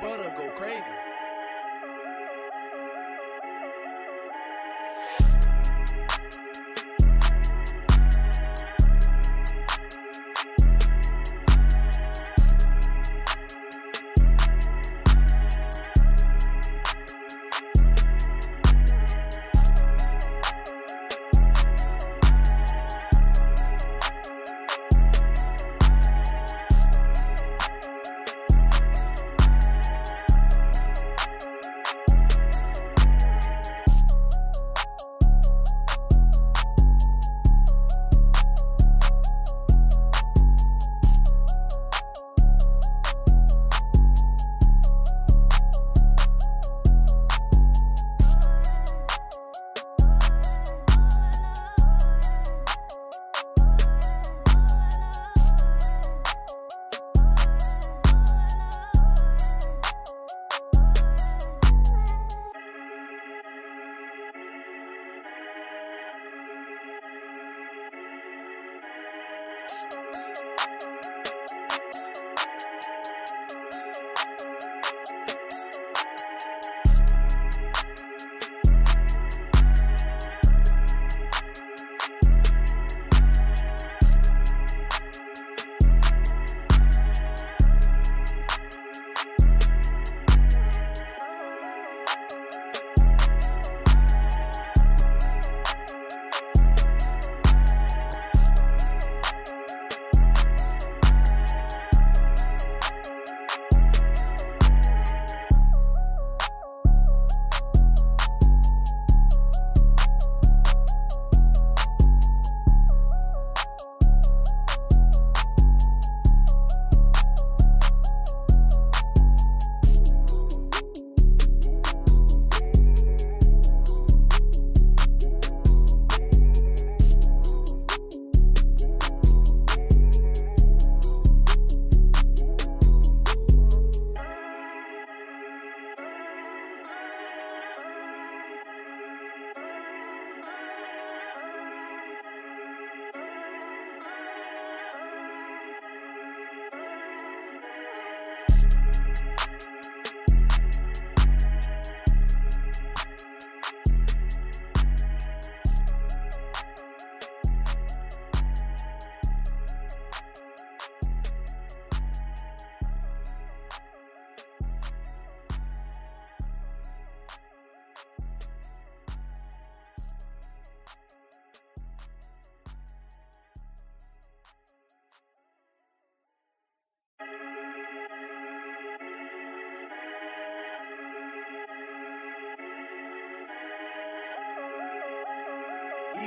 Butter go crazy.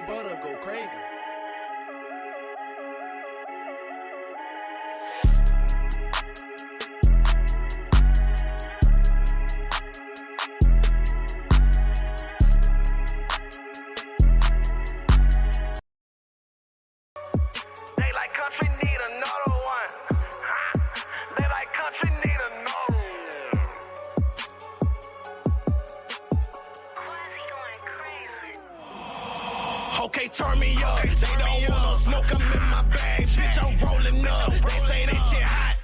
Butter go crazy. They like country need another one. They like country need another one. Quasi going crazy. Okay, turn me up. They don't want no smoke, I'm in my bag. Bitch, I'm rolling up. They say that shit hot.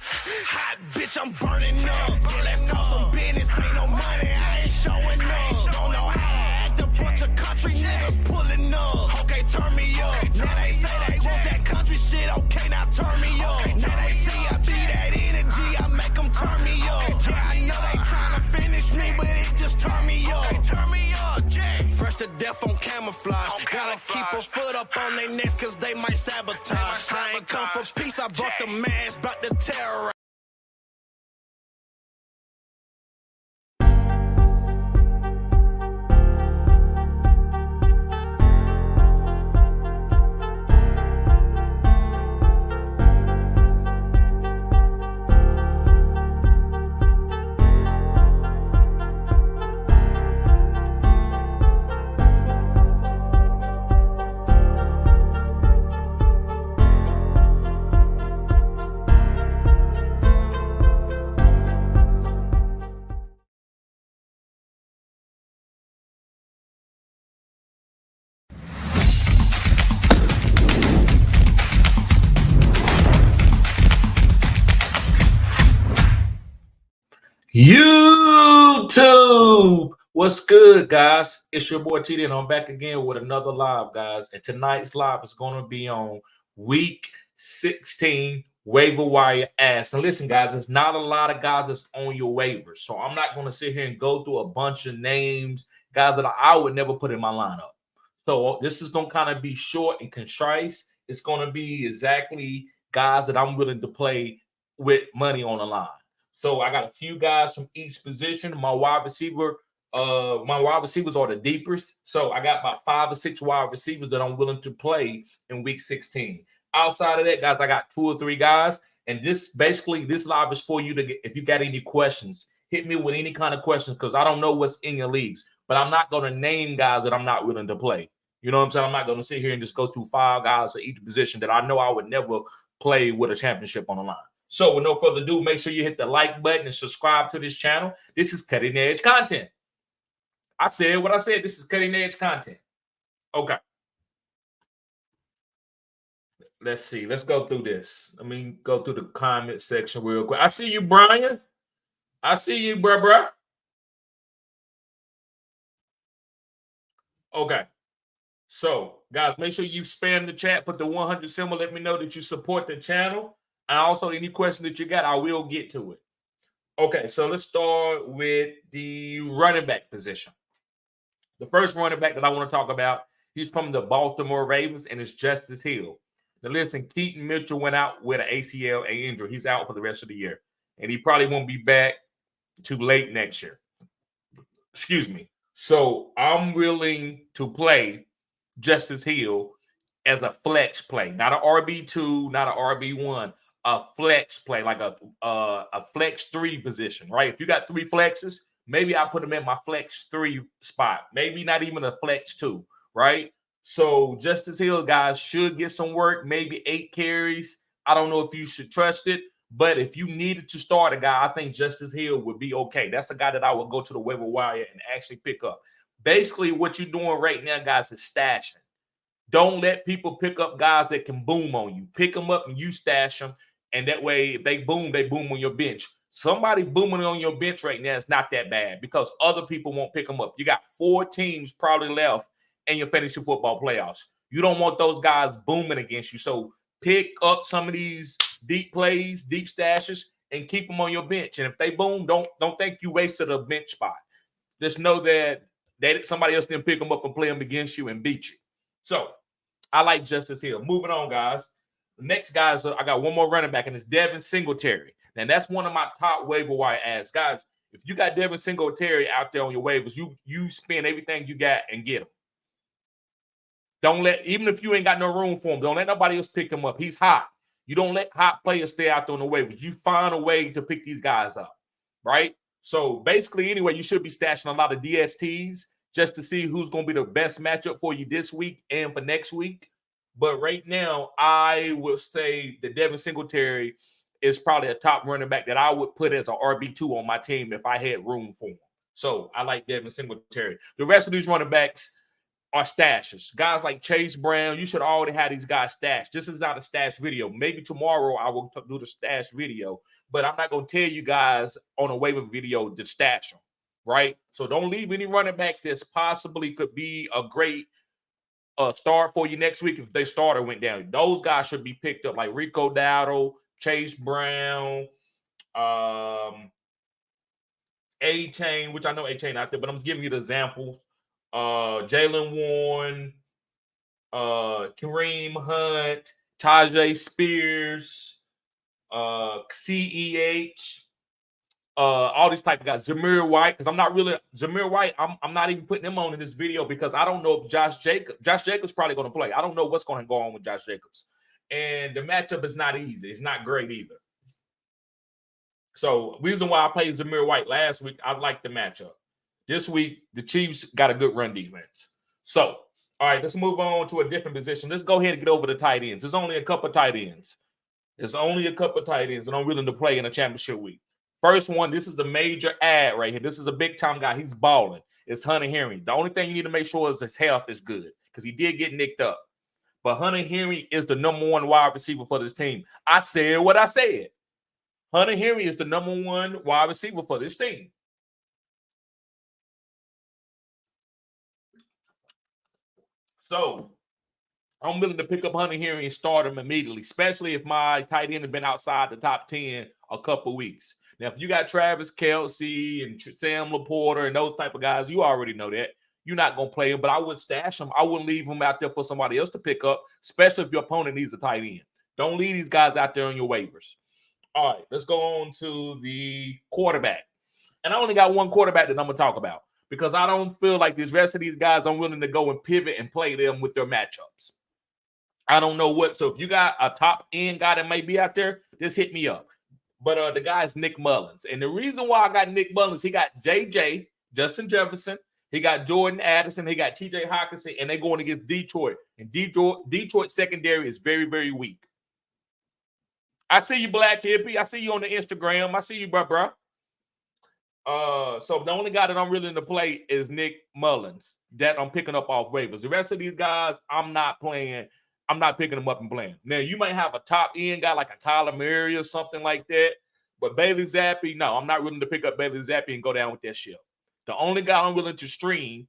Hot, bitch, I'm burning up. Yeah, let's talk some business. Ain't no money, I ain't showing up. Don't know how to act. A bunch of country niggas pulling up. Okay, turn me up. Now they say they want that country shit. Okay, now turn me up. Now they see I be that energy. I make them turn me up. Yeah, I know they tryna finish me, but it just turn me up. Turn me up, Jay. Fresh to death on camouflage. Gotta keep a foot up on their necks cause they might sabotage. I ain't come for peace, I brought the mask, bout to terrorize. YouTube, what's good, guys? It's your boy TD, and I'm back again with another live, guys. And tonight's live is going to be on Week 16 waiver wire ads. Now, listen, guys, there's not a lot of guys that's on your waivers, so I'm not going to sit here and go through a bunch of names, guys that I would never put in my lineup. So this is going to kind of be short and concise. It's going to be exactly guys that I'm willing to play with money on the line. So I got a few guys from each position. My wide receivers are the deepest. So I got about 5 or 6 wide receivers that I'm willing to play in week 16. Outside of that, guys, I got 2 or 3 guys. And this live is for you to get, if you got any questions, hit me with any kind of questions because I don't know what's in your leagues. But I'm not going to name guys that I'm not willing to play. You know what I'm saying? I'm not going to sit here and just go through 5 guys at each position that I know I would never play with a championship on the line. So with no further ado, make sure you hit the like button and subscribe to this channel. This is cutting edge content. I said what I said. This is cutting edge content. Okay. Let's see. Let's go through this. Let me go through the comment section real quick. I see you, Brian. I see you, bruh. Okay. So, guys, make sure you spam the chat. Put the 100 symbol. Let me know that you support the channel. And also, any question that you got, I will get to it. Okay, so let's start with the running back position. The first running back that I want to talk about, he's from the Baltimore Ravens, and it's Justice Hill. Now, listen, Keaton Mitchell went out with an ACL injury. He's out for the rest of the year, and he probably won't be back too late next year. Excuse me. So I'm willing to play Justice Hill as a flex play, not an RB2, not an RB1, a flex play, like a flex 3 position, right? If you got 3 flexes, maybe I put him in my flex 3 spot, maybe not even a flex 2, right? So Justice Hill, guys, should get some work, maybe 8 carries. I don't know if you should trust it, but if you needed to start a guy, I think Justice Hill would be okay. That's a guy that I would go to the waiver wire and actually pick up. Basically, what you're doing right now, guys, is stashing. Don't let people pick up guys that can boom on you. Pick them up and you stash them. And that way, if they boom on your bench. Somebody booming on your bench right now is not that bad because other people won't pick them up. You got 4 teams probably left in your fantasy football playoffs. You don't want those guys booming against you. So pick up some of these deep plays, deep stashes, and keep them on your bench. And if they boom, don't think you wasted a bench spot. Just know that somebody else can pick them up and play them against you and beat you. So I like Justice Hill. Moving on, guys. The next guy is I got one more running back, and it's Devin Singletary. And that's one of my top waiver wire ads. Guys, if you got Devin Singletary out there on your waivers, you spend everything you got and get him. Don't let, even if you ain't got no room for him, don't let nobody else pick him up. He's hot. You don't let hot players stay out there on the waivers. You find a way to pick these guys up, right? So basically, anyway, you should be stashing a lot of DSTs just to see who's going to be the best matchup for you this week and for next week. But right now, I would say that Devin Singletary is probably a top running back that I would put as an RB2 on my team if I had room for him. So I like Devin Singletary. The rest of these running backs are stashes. Guys like Chase Brown, you should already have these guys stashed. This is not a stash video. Maybe tomorrow I will do the stash video, but I'm not going to tell you guys on a waiver video to stash them, right? So don't leave any running backs that's possibly could be a great start for you next week if their starter went down. Those guys should be picked up, like Rico Dowdle, Chase Brown, A-Chain, which I know A-Chain out there, but I'm just giving you the examples. Jalen Warren, Kareem Hunt, Tajay Spears, CEH, all these type of guys. Zamir White, because I'm not even putting him on in this video because I don't know if Josh Jacobs probably going to play. I don't know what's going to go on with Josh Jacobs. And the matchup is not easy. It's not great either. So, reason why I played Zamir White last week, I like the matchup. This week, the Chiefs got a good run defense. So, all right, let's move on to a different position. Let's go ahead and get over the tight ends. There's only a couple of tight ends. and I'm willing to play in a championship week. First one, this is the major ad right here. This is a big-time guy. He's balling. It's Hunter Henry. The only thing you need to make sure is his health is good because he did get nicked up. But Hunter Henry is the number 1 wide receiver for this team. I said what I said. Hunter Henry is the number 1 wide receiver for this team. So I'm willing to pick up Hunter Henry and start him immediately, especially if my tight end has been outside the top 10 a couple weeks. Now, if you got Travis Kelce and Sam Laporta and those type of guys, you already know that. You're not going to play him, but I would stash him. I wouldn't leave him out there for somebody else to pick up, especially if your opponent needs a tight end. Don't leave these guys out there on your waivers. All right, let's go on to the quarterback. And I only got one quarterback that I'm going to talk about because I don't feel like this rest of these guys, I'm willing to go and pivot and play them with their matchups. I don't know what. So if you got a top end guy that may be out there, just hit me up. But the guy is Nick Mullins. And the reason why I got Nick Mullins, he got JJ, Justin Jefferson. He got Jordan Addison. He got TJ Hawkinson. And they're going against Detroit. And Detroit secondary is very, very weak. I see you, Black Hippie. I see you on the Instagram. I see you, bro. So the only guy that I'm willing to play is Nick Mullins that I'm picking up off waivers. The rest of these guys, I'm not playing. I'm not picking them up and playing. Now, you might have a top end guy like a Kyler Murray or something like that. But Bailey Zappi, no, I'm not willing to pick up Bailey Zappi and go down with that ship. The only guy I'm willing to stream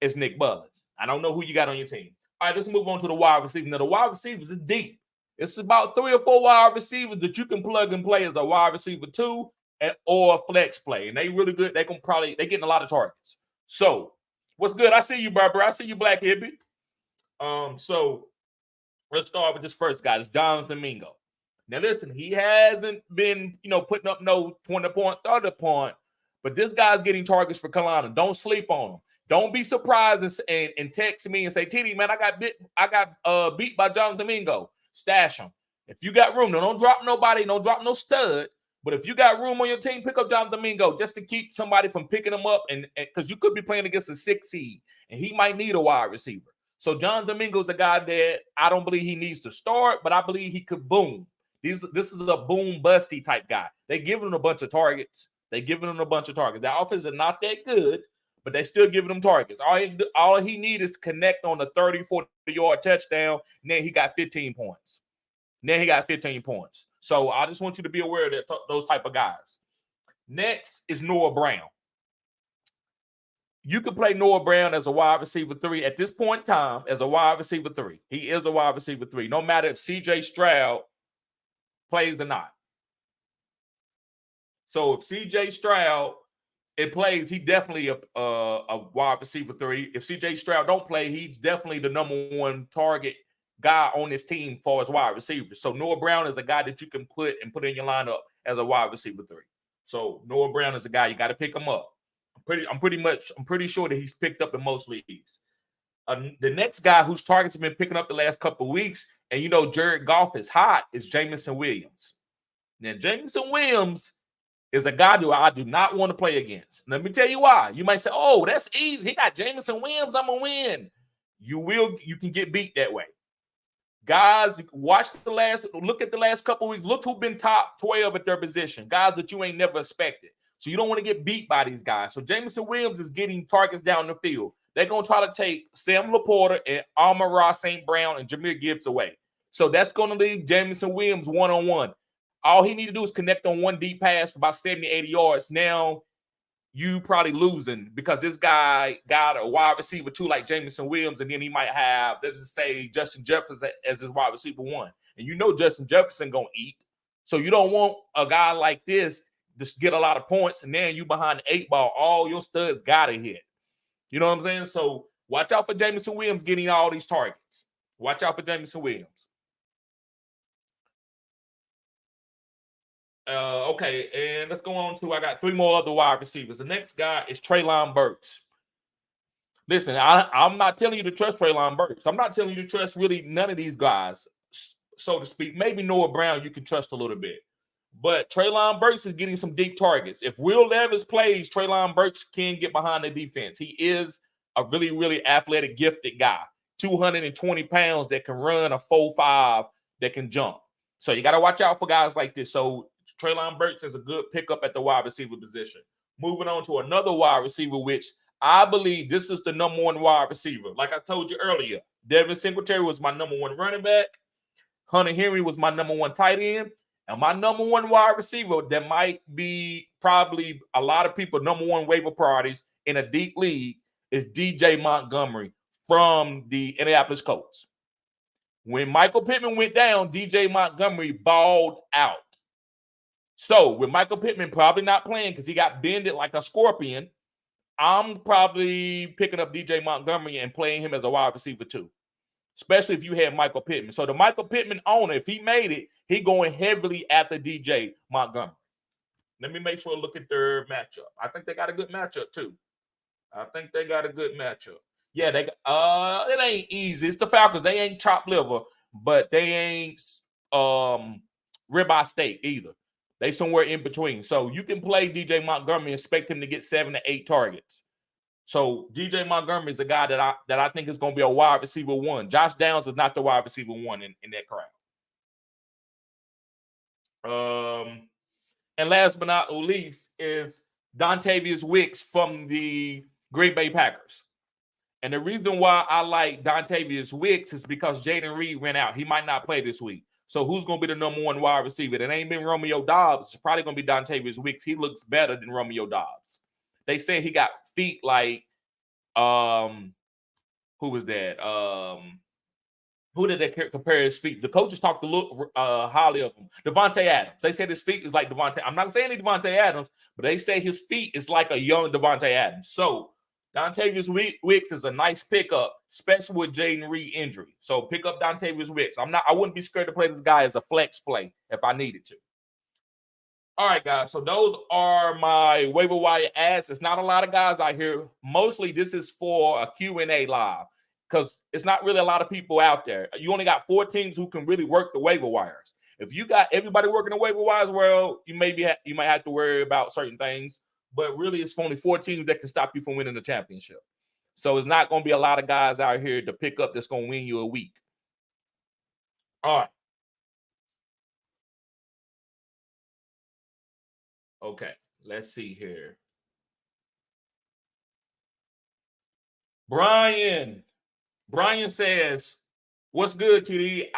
is Nick Mullins. I don't know who you got on your team. All right, let's move on to the wide receiver. Now, the wide receivers is deep. It's about 3 or 4 wide receivers that you can plug and play as a wide receiver 2 or a flex play. And they really good. They getting a lot of targets. So, what's good? I see you, bro. I see you, Black Hippie. So let's start with this first guy. It's Jonathan Mingo. Now, listen, he hasn't been, putting up no 20-point, 30-point, but this guy's getting targets for Carolina. Don't sleep on him. Don't be surprised and text me and say, TD, man, I got beat by Jonathan Mingo. Stash him. If you got room, don't drop nobody, don't drop no stud. But if you got room on your team, pick up Jonathan Mingo just to keep somebody from picking him up, and because you could be playing against a 6 seed, and he might need a wide receiver. So Jonathan Mingo is a guy that I don't believe he needs to start, but I believe he could boom. This is a boom busty type guy. They giving him a bunch of targets. The offense is not that good, but they still giving him targets. All he needs is to connect on the 30, 40-yard touchdown, and then he got 15 points. So I just want you to be aware of that, those type of guys. Next is Noah Brown. You can play Noah Brown as a wide receiver 3 at this point in time as a wide receiver 3. He is a wide receiver 3, no matter if CJ Stroud plays or not. So if CJ Stroud plays, he definitely a wide receiver 3. If CJ Stroud don't play, he's definitely the number 1 target guy on this team for his wide receivers. So Noah Brown is a guy that you can put in your lineup as a wide receiver 3. So Noah Brown is a guy you got to pick him up. I'm pretty sure that he's picked up in most leagues. The next guy whose targets have been picking up the last couple of weeks, and Jared Goff is hot, is Jameson Williams. Now Jameson Williams is a guy who I do not want to play against. Let me tell you why. You might say, "Oh, that's easy. He got Jameson Williams. I'm gonna win." You can get beat that way. Guys, look at the last couple of weeks. Look who's been top 12 at their position. Guys that you ain't never expected. So you don't want to get beat by these guys. So Jameson Williams is getting targets down the field. They're going to try to take Sam Laporta and Amon-Ra St. Brown and Jahmyr Gibbs away. So that's going to leave Jameson Williams one-on-one. All he need to do is connect on one deep pass for about 70, 80 yards. Now you probably losing because this guy got a wide receiver 2 like Jameson Williams, and then he might have, let's just say, Justin Jefferson as his wide receiver 1. And Justin Jefferson going to eat. So you don't want a guy like this just get a lot of points, and then you behind the 8 ball, all your studs got to hit. You know what I'm saying? So watch out for Jameson Williams getting all these targets. Watch out for Jameson Williams. Okay, and let's go on to, I got 3 more other wide receivers. The next guy is Treylon Burks. Listen, I'm not telling you to trust Treylon Burks. I'm not telling you to trust really none of these guys, so to speak. Maybe Noah Brown you can trust a little bit. But Treylon Burks is getting some deep targets. If Will Levis plays, Treylon Burks can get behind the defense. He is a really, really athletic, gifted guy. 220 pounds that can run a 4.5 that can jump. So you got to watch out for guys like this. So Treylon Burks is a good pickup at the wide receiver position. Moving on to another wide receiver, which I believe this is the number 1 wide receiver. Like I told you earlier, Devin Singletary was my number 1 running back. Hunter Henry was my number 1 tight end. And my number one wide receiver that might be probably a lot of people number one waiver priorities in a deep league is DJ Montgomery from the Indianapolis Colts. When Michael Pittman went down, DJ Montgomery balled out. So with Michael Pittman probably not playing because he got bended like a scorpion, I'm probably picking up DJ Montgomery and playing him as a wide receiver too, especially if you had Michael Pittman. So the Michael Pittman owner, if he made it, he going heavily after DJ Montgomery. Let me make sure I look at their matchup. I think they got a good matchup too. Yeah, they it ain't easy. It's the Falcons. They ain't chopped liver, but they ain't ribeye steak either. They somewhere in between. So you can play DJ Montgomery and expect him to get 7 to 8 targets. So DJ Montgomery is a guy that I think is going to be a wide receiver 1. Josh Downs is not the wide receiver 1 in that crowd. And last but not least is Dontavius Wicks from the Green Bay Packers. And the reason why I like Dontavius Wicks is because Jaden Reed ran out. He might not play this week. So who's going to be the number one wide receiver? It ain't been Romeo Doubs. It's probably going to be Dontavius Wicks. He looks better than Romeo Doubs. They say he got feet like, who was that? Who did they compare his feet? The coaches talked a little highly of him. Devontae Adams. They said his feet is like Devontae. I'm not saying he's Devontae Adams, but they say his feet is like a young Devontae Adams. So Dontavius Wicks is a nice pickup, especially with Jaden Reed injury. So pick up Dontavius Wicks. I wouldn't be scared to play this guy as a flex play if I needed to. All right, guys. So those are my waiver wire ads. It's not a lot of guys out here. Mostly this is for a Q&A live because it's not really a lot of people out there. You only got 4 teams who can really work the waiver wires. If you got everybody working the waiver wires, well, you might have to worry about certain things. But really, it's only 4 teams that can stop you from winning the championship. So it's not going to be a lot of guys out here to pick up that's going to win you a week. All right. Okay, let's see here. Brian says, what's good, TD?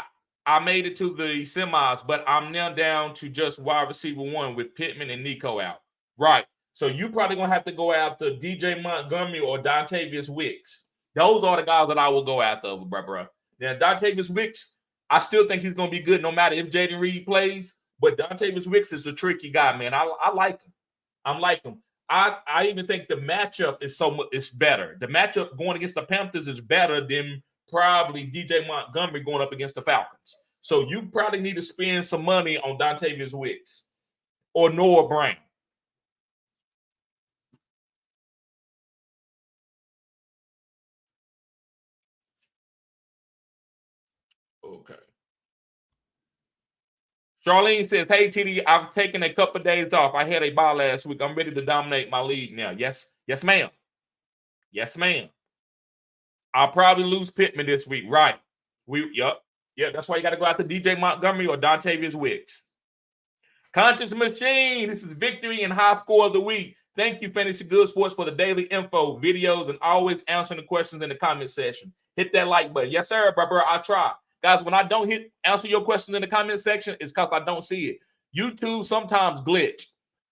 I made it to the semis, but I'm now down to just wide receiver 1 with Pittman and Nico out. Right. So you probably going to have to go after DJ Montgomery or Dontavius Wicks. Those are the guys that I will go after, bro. Now, Dontavius Wicks, I still think he's going to be good no matter if Jaden Reed plays. But Dontavius Wicks is a tricky guy, man. I like him. I even think the matchup is better. The matchup going against the Panthers is better than probably DJ Montgomery going up against the Falcons. So you probably need to spend some money on Dontavius Wicks or Noah Brown. Okay. Charlene says, hey, TD, I've taken a couple of days off. I had a bye last week. I'm ready to dominate my league now. Yes, ma'am. Yes, ma'am. I'll probably lose Pittman this week. Right. Yeah, that's why you got to go after DJ Montgomery or Dontavius Wicks. Conscious Machine, this is Victory and High Score of the Week. Thank you, Fantasy Good Sports, for the daily info, videos, and always answering the questions in the comment section. Hit that like button. Yes, sir, bro. I try. Guys, when I don't answer your question in the comment section, it's because I don't see it. YouTube sometimes glitch,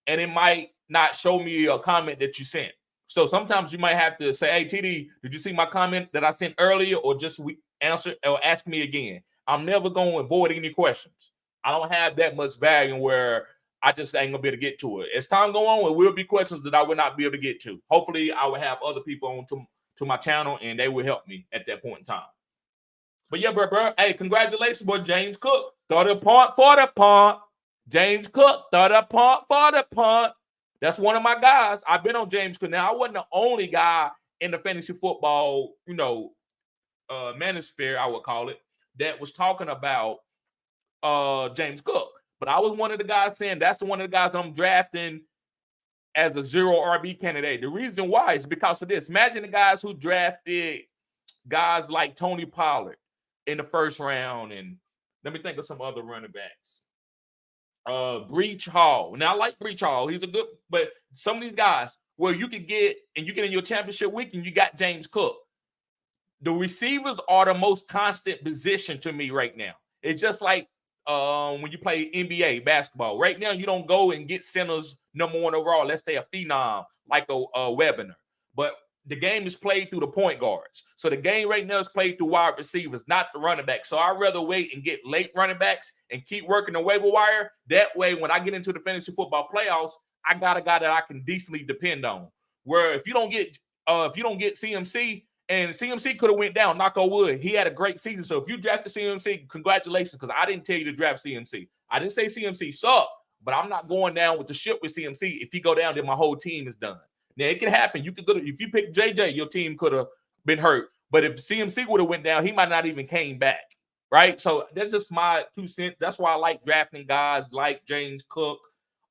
and it might not show me a comment that you sent. So sometimes you might have to say, hey, TD, did you see my comment that I sent earlier, or just answer or ask me again? I'm never going to avoid any questions. I don't have that much value where I just ain't going to be able to get to it. As time go on, there will be questions that I will not be able to get to. Hopefully, I will have other people on to my channel, and they will help me at that point in time. But yeah, bro. Hey, congratulations, boy. James Cook, 30 punt for the punt. James Cook, 30 punt for the punt. That's one of my guys. I've been on James Cook. Now, I wasn't the only guy in the fantasy football, manosphere, I would call it, that was talking about James Cook. But I was one of the guys saying that's one of the guys I'm drafting as a 0 RB candidate. The reason why is because of this. Imagine the guys who drafted guys like Tony Pollard in the first round, and let me think of some other running backs. Breach Hall. Now, I like Breach Hall. He's a good, but some of these guys where you could get, and you get in your championship week and you got James Cook. The receivers are the most constant position to me right now. It's just like when you play NBA basketball. Right now, you don't go and get centers number 1 overall. Let's say a phenom like a Webinar. But the game is played through the point guards. So the game right now is played through wide receivers, not the running back. So I'd rather wait and get late running backs and keep working the waiver wire. That way, when I get into the fantasy football playoffs, I got a guy that I can decently depend on. Where if you don't get CMC, and CMC could have went down, knock on wood. He had a great season. So if you drafted CMC, congratulations, because I didn't tell you to draft CMC. I didn't say CMC sucked, but I'm not going down with the ship with CMC. If he go down, then my whole team is done. Now, it can happen. You could go if you pick JJ, your team could have been hurt. But if CMC would have went down, he might not even came back, right? So that's just my 2 cents. That's why I like drafting guys like James Cook,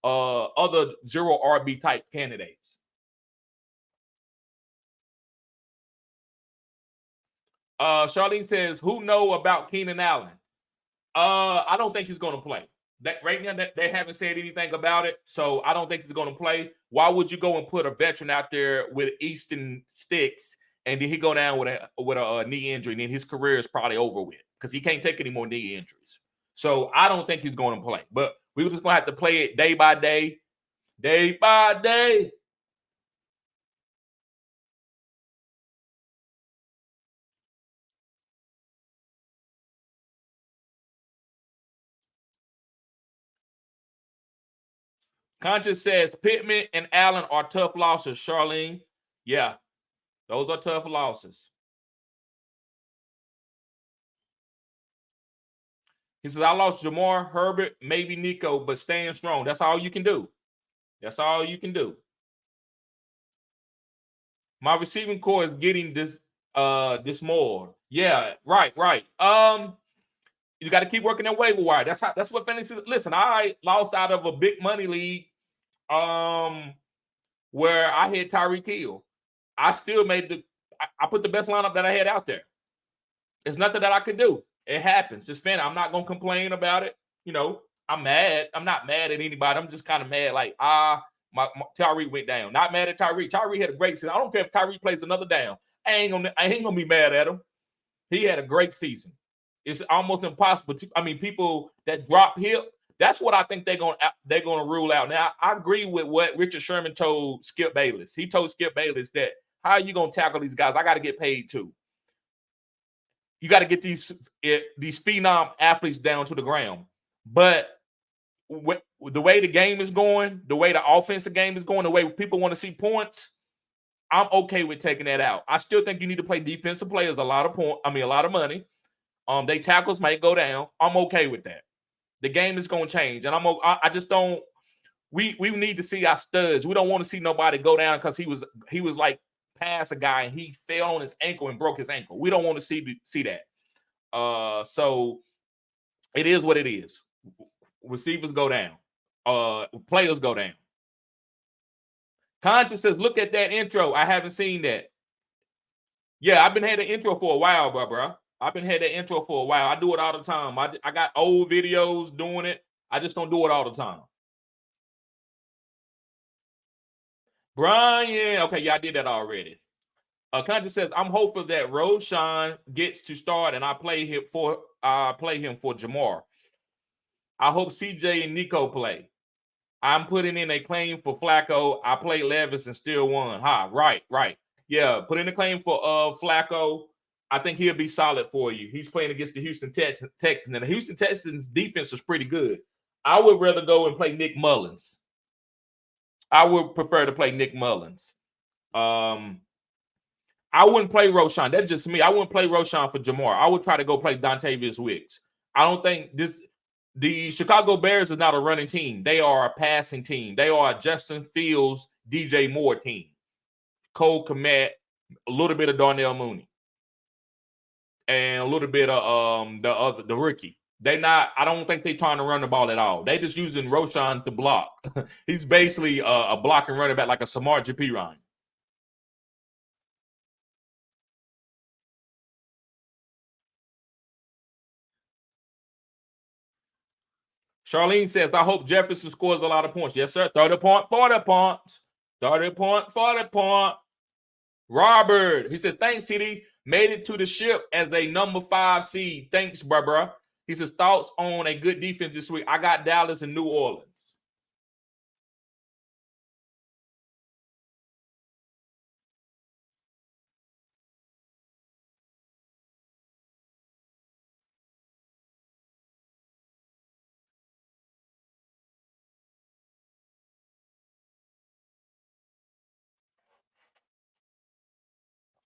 other 0 RB type candidates. Charlene says, who know about Keenan Allen? I don't think he's going to play. That right now, they haven't said anything about it, so I don't think he's going to play. Why would you go and put a veteran out there with Easton Sticks, and then he go down with a knee injury, and then his career is probably over with because he can't take any more knee injuries. So I don't think he's going to play. But we're just going to have to play it day by day, day by day. Conscious says Pittman and Allen are tough losses, Charlene. Yeah, those are tough losses. He says, I lost Jamar, Herbert, maybe Nico, but staying strong. That's all you can do. That's all you can do. My receiving core is getting this more. Yeah, right. You got to keep working that waiver wire. That's what fantasy. Listen, I lost out of a big money league where I had Tyreek Hill. I still I put the best lineup that I had out there. There's nothing that I could do. It happens. It's fan. I'm not gonna complain about it. You know, I'm mad. I'm not mad at anybody. I'm just kind of mad. Like, my Tyreek went down. Not mad at Tyreek. Tyreek had a great season. I don't care if Tyreek plays another down. I ain't gonna be mad at him. He had a great season. It's almost impossible. I mean, people that drop hip, that's what I think they're gonna rule out. Now, I agree with what Richard Sherman told Skip Bayless. He told Skip Bayless that, how are you gonna tackle these guys? I got to get paid too. You got to get these phenom athletes down to the ground. But the way the game is going, the way the offensive game is going, the way people want to see points, I'm okay with taking that out. I still think you need to play defensive players a lot of money. They tackles might go down. I'm okay with that. The game is going to change, and I just don't. We need to see our studs. We don't want to see nobody go down because he was like past a guy and he fell on his ankle and broke his ankle. We don't want to see that. So it is what it is. Receivers go down. Players go down. Conscious says, look at that intro. I haven't seen that. Yeah, I've been had an intro for a while, bro. I've been had that intro for a while. I do it all the time. I got old videos doing it. I just don't do it all the time. Brian, okay, yeah, I did that already. Conscious says, I'm hopeful that Roshan gets to start and I play him for Jamar. I hope CJ and Nico play. I'm putting in a claim for Flacco. I played Levis and still won. Right. Yeah, put in a claim for Flacco. I think he'll be solid for you. He's playing against the Houston Texans, and the Houston Texans defense is pretty good. I would rather go and play Nick Mullins. I would prefer to play Nick Mullins. I wouldn't play Roshan. That's just me. I wouldn't play Roshan for Jamar. I would try to go play Dontavius Wicks. I don't think the Chicago Bears is not a running team. They are a passing team. They are a Justin Fields, DJ Moore team. Cole Kmet, a little bit of Darnell Mooney, and a little bit of the rookie. I don't think they're trying to run the ball at all. They just using Roshan to block. He's basically a blocking running back like a Samar J.P. Ryan. Charlene says, I hope Jefferson scores a lot of points. Yes, sir. 30 point, 40 points. 30 point, 40 point. Robert, he says, thanks, TD. Made it to the ship as a number 5 seed. Thanks, bruh. He says, thoughts on a good defense this week. I got Dallas and New Orleans.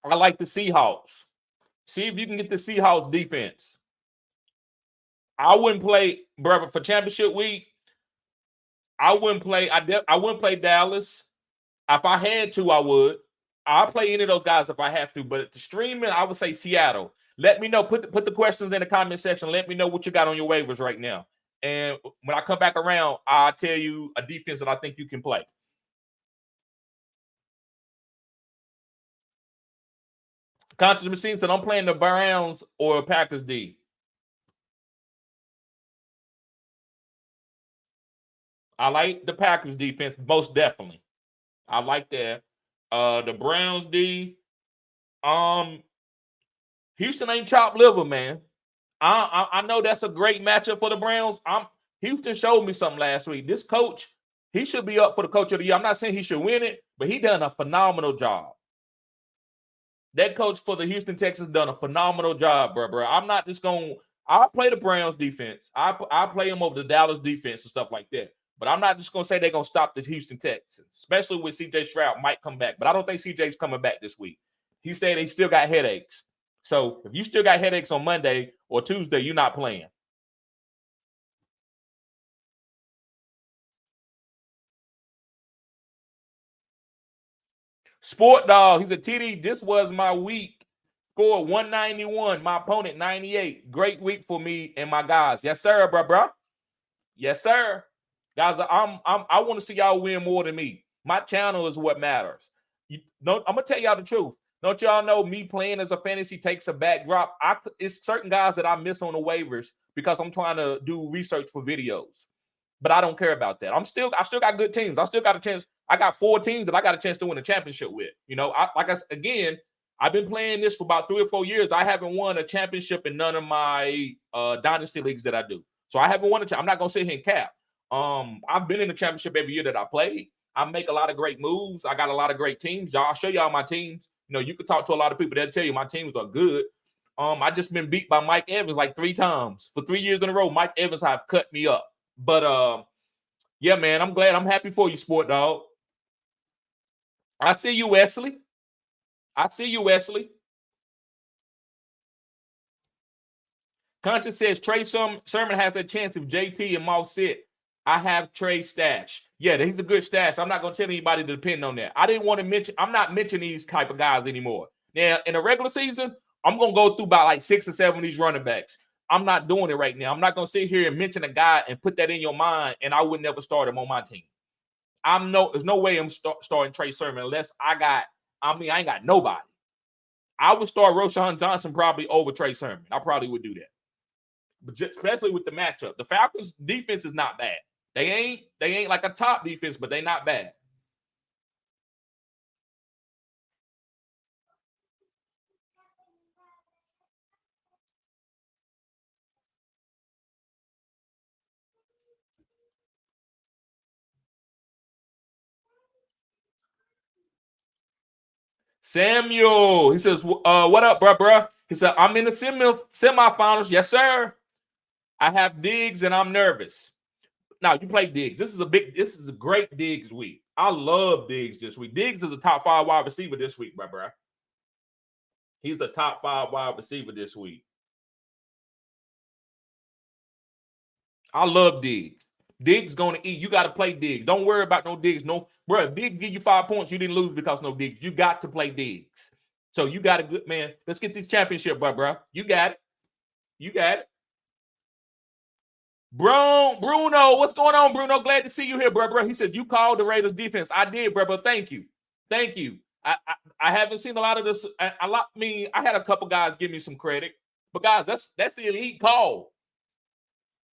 I like the Seahawks. See if you can get the Seahawks defense. I wouldn't play, bro, for championship week. I wouldn't play. I wouldn't play Dallas. If I had to, I would. I'll play any of those guys if I have to. But the streaming, I would say Seattle. Let me know. Put the questions in the comment section. Let me know what you got on your waivers right now. And when I come back around, I'll tell you a defense that I think you can play. Conscious Machine said, I'm playing the Browns or Packers D. I like the Packers defense, most definitely. I like that. The Browns D. Houston ain't chopped liver, man. I know that's a great matchup for the Browns. Houston showed me something last week. This coach, he should be up for the coach of the year. I'm not saying he should win it, but he done a phenomenal job. That coach for the Houston Texans done a phenomenal job, bro. I'm not just going – I'll play the Browns defense. I'll play them over the Dallas defense and stuff like that. But I'm not just going to say they're going to stop the Houston Texans, especially with C.J. Stroud might come back. But I don't think C.J.'s coming back this week. He said he still got headaches. So if you still got headaches on Monday or Tuesday, you're not playing. Sport Dog, he said, TD, this was my week. Scored 191. My opponent, 98. Great week for me and my guys. Yes, sir, bro. Yes, sir. Guys, I want to see y'all win more than me. My channel is what matters. I'm going to tell y'all the truth. Don't y'all know me playing as a fantasy takes a backdrop? It's certain guys that I miss on the waivers because I'm trying to do research for videos. But I don't care about that. I still got good teams. I still got a chance. I got 4 teams that I got a chance to win a championship with. You know, I've been playing this for about 3 or 4 years. I haven't won a championship in none of my dynasty leagues that I do. So I haven't won a championship. I'm not gonna sit here and cap. I've been in the championship every year that I played. I make a lot of great moves. I got a lot of great teams. I'll show y'all my teams. You know, you can talk to a lot of people. They'll tell you my teams are good. I just been beat by Mike Evans like 3 times. For 3 years in a row, Mike Evans have cut me up. But yeah, man, I'm glad. I'm happy for you, Sport Dog. I see you, Wesley. Conscious says Trey Sermon has a chance if JT and Moss sit. I have Trey stash. Yeah, he's a good stash. I'm not going to tell anybody to depend on that. I didn't want to mention, I'm not mentioning these type of guys anymore. Now, in a regular season, I'm going to go through about like 6 or 7 of these running backs. I'm not doing it right now. I'm not going to sit here and mention a guy and put that in your mind, and I would never start him on my team. There's no way I'm starting Trey Sermon unless I ain't got nobody. I would start Roschon Johnson probably over Trey Sermon. I probably would do that. But especially with the matchup. The Falcons defense is not bad. They ain't like a top defense, but they not bad. Samuel, he says, what up, bro? He said, I'm in the semifinals. Yes, sir. I have Diggs and I'm nervous. Now, you play Diggs. This is a great Diggs week. I love Diggs this week. Diggs is a top 5 wide receiver this week, bro. He's a top 5 wide receiver this week. I love Diggs. Diggs going to eat. You got to play Diggs. Don't worry about no Diggs. No, bro, if Diggs give you 5 points, you didn't lose because no Diggs. You got to play Diggs. So you got a good man. Let's get this championship, bro. You got it. Bruno, what's going on, Bruno? Glad to see you here, bro. He said you called the Raiders defense. I did, bro. Thank you. I haven't seen a lot of this. I had a couple guys give me some credit, but guys, that's an elite call.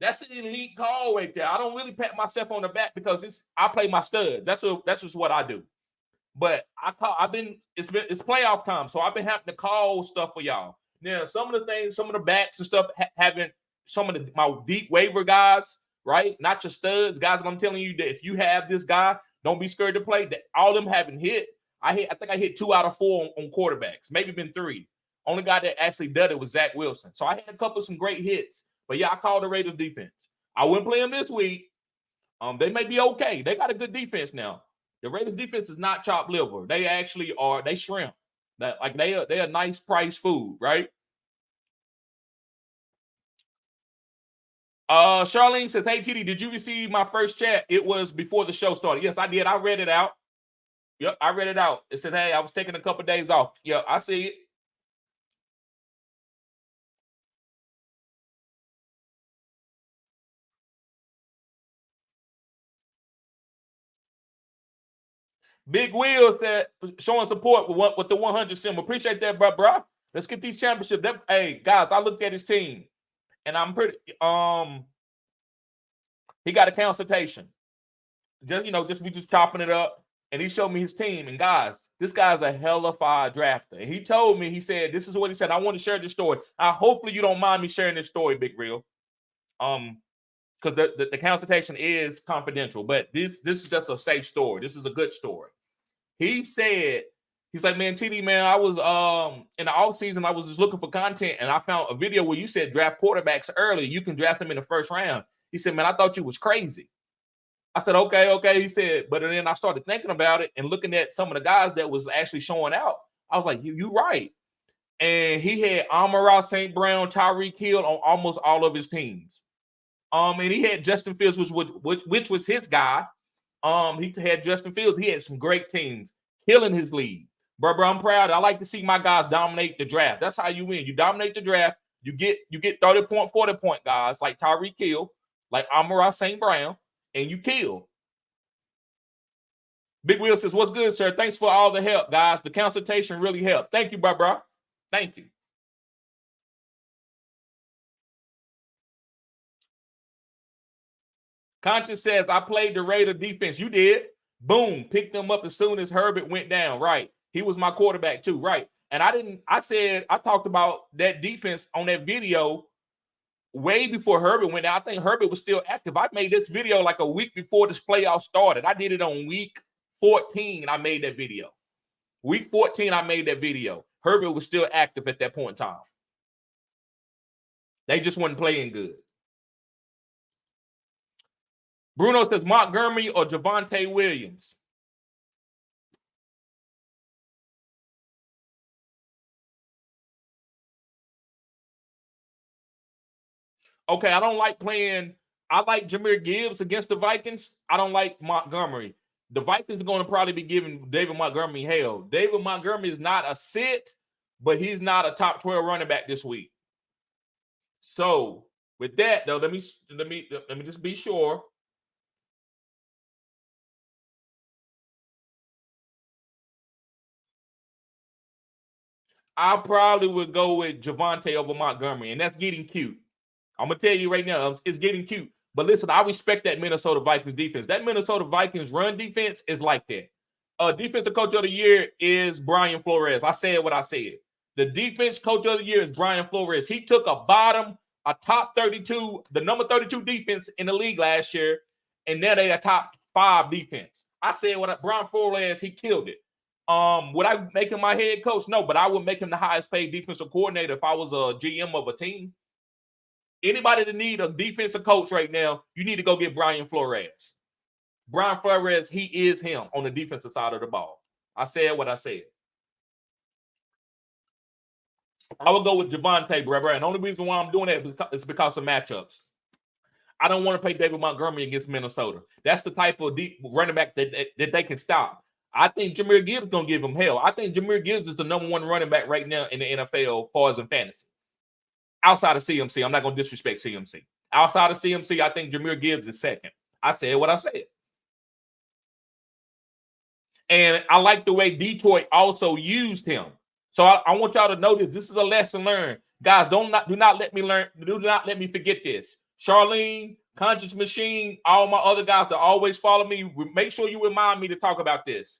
That's an elite call right there. I don't really pat myself on the back because I play my studs. That's just what I do. But it's playoff time, so I've been having to call stuff for y'all. Now, some of the backs and stuff haven't some of my deep waiver guys, right? Not your studs, guys. And I'm telling you that if you have this guy, don't be scared to play. That all of them haven't hit. I think I hit 2 out of 4 on quarterbacks, maybe been 3. Only guy that actually did it was Zach Wilson. So I had a couple of some great hits. But yeah, I called the Raiders defense. I wouldn't play them this week. They may be okay. They got a good defense now. The Raiders defense is not chopped liver. They actually are. They shrimp. Like they are nice price food, right? Charlene says, "Hey TD, did you receive my first chat? It was before the show started." Yes, I did. I read it out. Yep, I read it out. It said, "Hey, I was taking a couple of days off." Yeah, I see it. Big Will said, showing support with the 100 symbol. Appreciate that, bro. Let's get these championships. Hey, guys, I looked at his team, and I'm pretty. He got a consultation. We just chopping it up, and he showed me his team. And guys, this guy's a hell of a drafter. And he told me, he said, this is what he said. I want to share this story. Hopefully you don't mind me sharing this story, Big Real. Because the consultation is confidential, but this is just a safe story. This is a good story. He said, he's like, man, TD, man, I was in the off season, I was just looking for content, and I found a video where you said draft quarterbacks early. You can draft them in the first round. He said, man, I thought you was crazy. I said, okay. He said, but then I started thinking about it and looking at some of the guys that was actually showing out. I was like, you right. And he had Amon-Ra St. Brown, Tyreek Hill on almost all of his teams. And he had Justin Fields, which was his guy. He had Justin Fields. He had some great teams killing his league. Bro, I'm proud. I like to see my guys dominate the draft. That's how you win. You dominate the draft. You get 30-point, 40-point guys like Tyreek Hill, like Amon-Ra St. Brown, and you kill. Big Will says, what's good, sir? Thanks for all the help, guys. The consultation really helped. Thank you, bro. Thank you. Conscious says, I played the Raider defense. You did. Boom. Picked them up as soon as Herbert went down. Right. He was my quarterback too. Right. And I talked about that defense on that video way before Herbert went down. I think Herbert was still active. I made this video like a week before this playoff started. I did it on week 14. I made that video. Week 14, I made that video. Herbert was still active at that point in time. They just weren't playing good. Bruno says Montgomery or Javonte Williams. Okay, I don't like playing. I like Jahmyr Gibbs against the Vikings. I don't like Montgomery. The Vikings are going to probably be giving David Montgomery hell. David Montgomery is not a sit, but he's not a top 12 running back this week. So with that, though, let me just be sure. I probably would go with Javonte over Montgomery, and that's getting cute. I'm going to tell you right now, it's getting cute. But listen, I respect that Minnesota Vikings defense. That Minnesota Vikings run defense is like that. Defensive coach of the year is Brian Flores. I said what I said. The defense coach of the year is Brian Flores. He took a top 32, the number 32 defense in the league last year, and now they are top 5 defense. I said Brian Flores, he killed it. Would I make him my head coach? No, but I would make him the highest paid defensive coordinator if I was a GM of a team. Anybody that need a defensive coach right now, you need to go get Brian Flores. Brian Flores, he is him on the defensive side of the ball. I said what I said. I would go with Javonte, brother. And the only reason why I'm doing that is because of matchups. I don't want to play David Montgomery against Minnesota. That's the type of deep running back that they can stop. I think Jahmyr Gibbs going to give him hell. I think Jahmyr Gibbs is the number 1 running back right now in the NFL as far as in fantasy. Outside of CMC, I'm not going to disrespect CMC. Outside of CMC, I think Jahmyr Gibbs is second. I said what I said. And I like the way Detroit also used him. So I want y'all to notice this is a lesson learned. Guys, do not let me forget this. Charlene, Conscious Machine, all my other guys that always follow me, make sure you remind me to talk about this.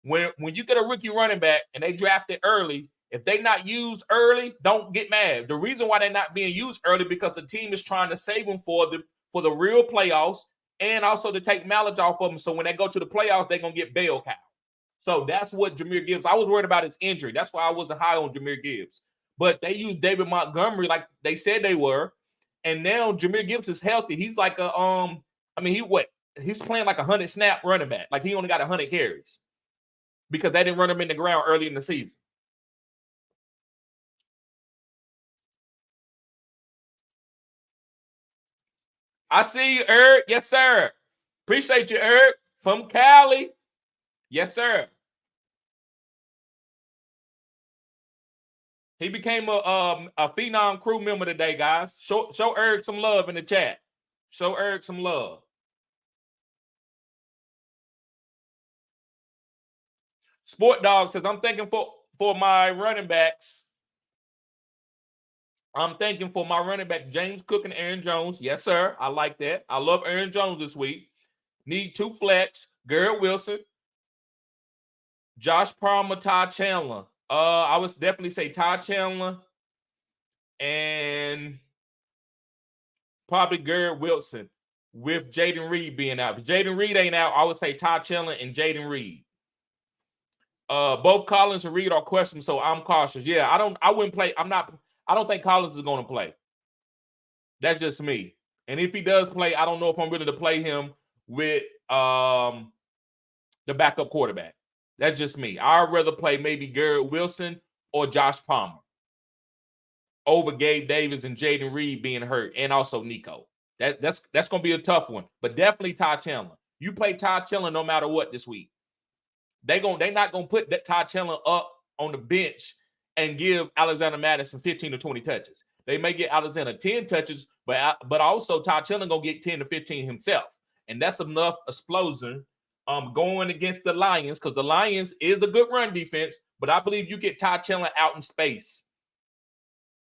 When you get a rookie running back and they draft it early, If they not used early, don't get mad. The reason why they're not being used early because the team is trying to save them for the real playoffs and also to take mileage off of them. So when they go to the playoffs, they're gonna get bail cow. So that's what Jahmyr Gibbs. I was worried about his injury. That's why I wasn't high on Jahmyr Gibbs. But they used David Montgomery like they said they were, and now Jahmyr Gibbs is healthy. He's like a he's playing like 100 snap running back. Like he only got 100 carries because they didn't run him in the ground early in the season. I see you, Eric. Yes, sir. Appreciate you, Eric, from Cali. Yes, sir. He became a Phenom crew member today, guys. Show Eric some love in the chat. Show Eric some love. Sport Dog says, I'm thinking for my running backs. I'm thinking for my running backs, James Cook and Aaron Jones. Yes, sir. I like that. I love Aaron Jones this week. Need 2 flex. Garrett Wilson. Josh Palmer, Todd Chandler. I would definitely say Todd Chandler and probably Garrett Wilson with Jaden Reed being out. If Jaden Reed ain't out, I would say Todd Chandler and Jaden Reed. Both Collins and Reed are questionable, so I'm cautious. Yeah, I wouldn't play. I don't think Collins is going to play. That's just me. And if he does play, I don't know if I'm ready to play him with the backup quarterback. That's just me. I'd rather play maybe Garrett Wilson or Josh Palmer over Gabe Davis and Jaden Reed being hurt, and also Nico. That's going to be a tough one. But definitely Todd Chandler. You play Todd Chandler no matter what this week. They're not going to put that Todd Chandler up on the bench and give Alexander Madison 15 to 20 touches. They may get Alexander 10 touches, but also Todd Chandler going to get 10 to 15 himself. And that's enough explosion going against the Lions, because the Lions is a good run defense, but I believe you get Todd Chandler out in space.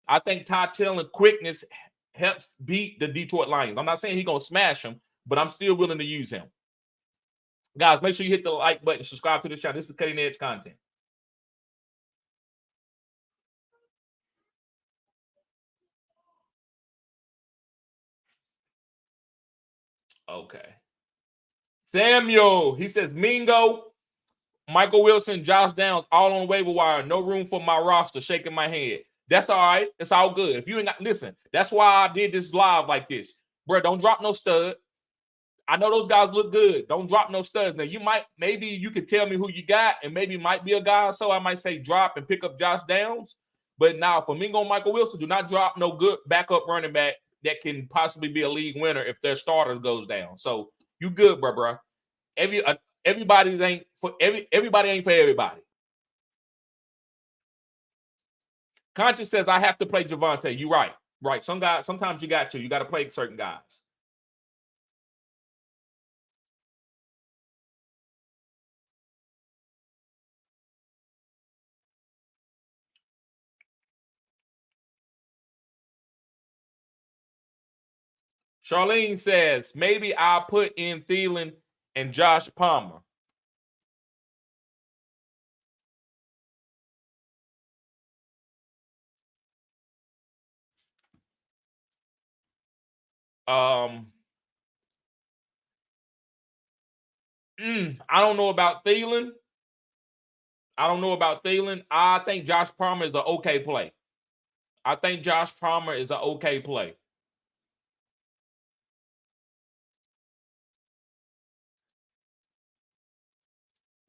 I think Todd Chandler quickness helps beat the Detroit Lions. I'm not saying he's going to smash them, but I'm still willing to use him. Guys, make sure you hit the like button, subscribe to the channel. This is cutting edge content. Okay. Samuel, he says, Mingo, Michael Wilson, Josh Downs, all on waiver wire. No room for my roster. Shaking my head. That's all right. It's all good. If you ain't got, listen, that's why I did this live like this. Bro, don't drop no stud. I know those guys look good. Don't drop no studs. Now, maybe you could tell me who you got, and maybe might be a guy. So I might say drop and pick up Josh Downs. But now, for Mingo and Michael Wilson, do not drop no good backup running back that can possibly be a league winner if their starter goes down. So you good, bro. Everybody ain't for everybody. Conscious says I have to play Javonte. You right. Sometimes you got to play certain guys. Charlene says maybe I'll put in Thielen and Josh Palmer. I don't know about Thielen. I think Josh Palmer is an okay play.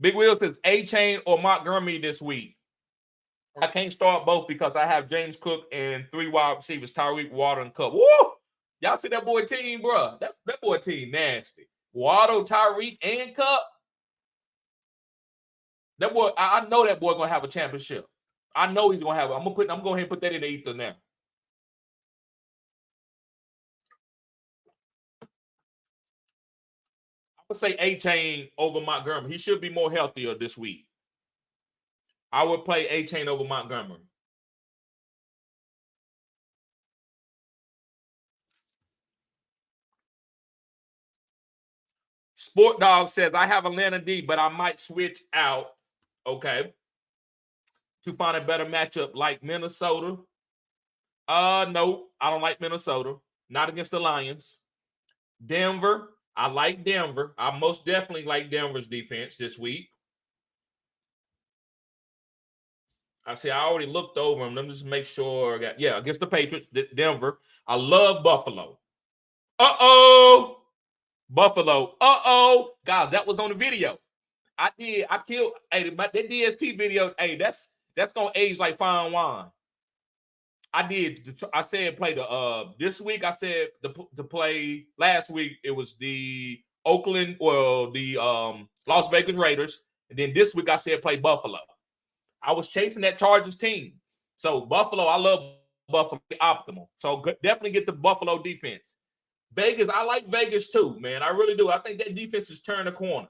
Big Will says A-Chain or Montgomery this week. I can't start both because I have James Cook and 3 wide receivers, Tyreek, Waddle, and Cup. Woo! Y'all see that boy team, bro? That boy team nasty. Waddle, Tyreek, and Cup. That boy, I know that boy gonna have a championship. I know he's gonna have it. I'm gonna go ahead and put that in the ether now. I would say A-Chain over Montgomery. He should be more healthier this week. I would play A-Chain over Montgomery. Sport Dog says, I have Atlanta D, but I might switch out. Okay. to find a better matchup like Minnesota. No, I don't like Minnesota. Not against the Lions. Denver, I like Denver. I most definitely like Denver's defense this week. I already looked over them. Let me just make sure. Against the Patriots, Denver. I love Buffalo. Uh-oh. Buffalo. Uh-oh. Guys, that was on the video. I killed. Hey, that DST video, hey, that's going to age like fine wine. I said play this week. I said to play last week. It was the Las Vegas Raiders. And then this week I said play Buffalo. I was chasing that Chargers team. So Buffalo, I love Buffalo, optimal. So definitely get the Buffalo defense. Vegas, I like Vegas too, man. I really do. I think that defense is turning a corner.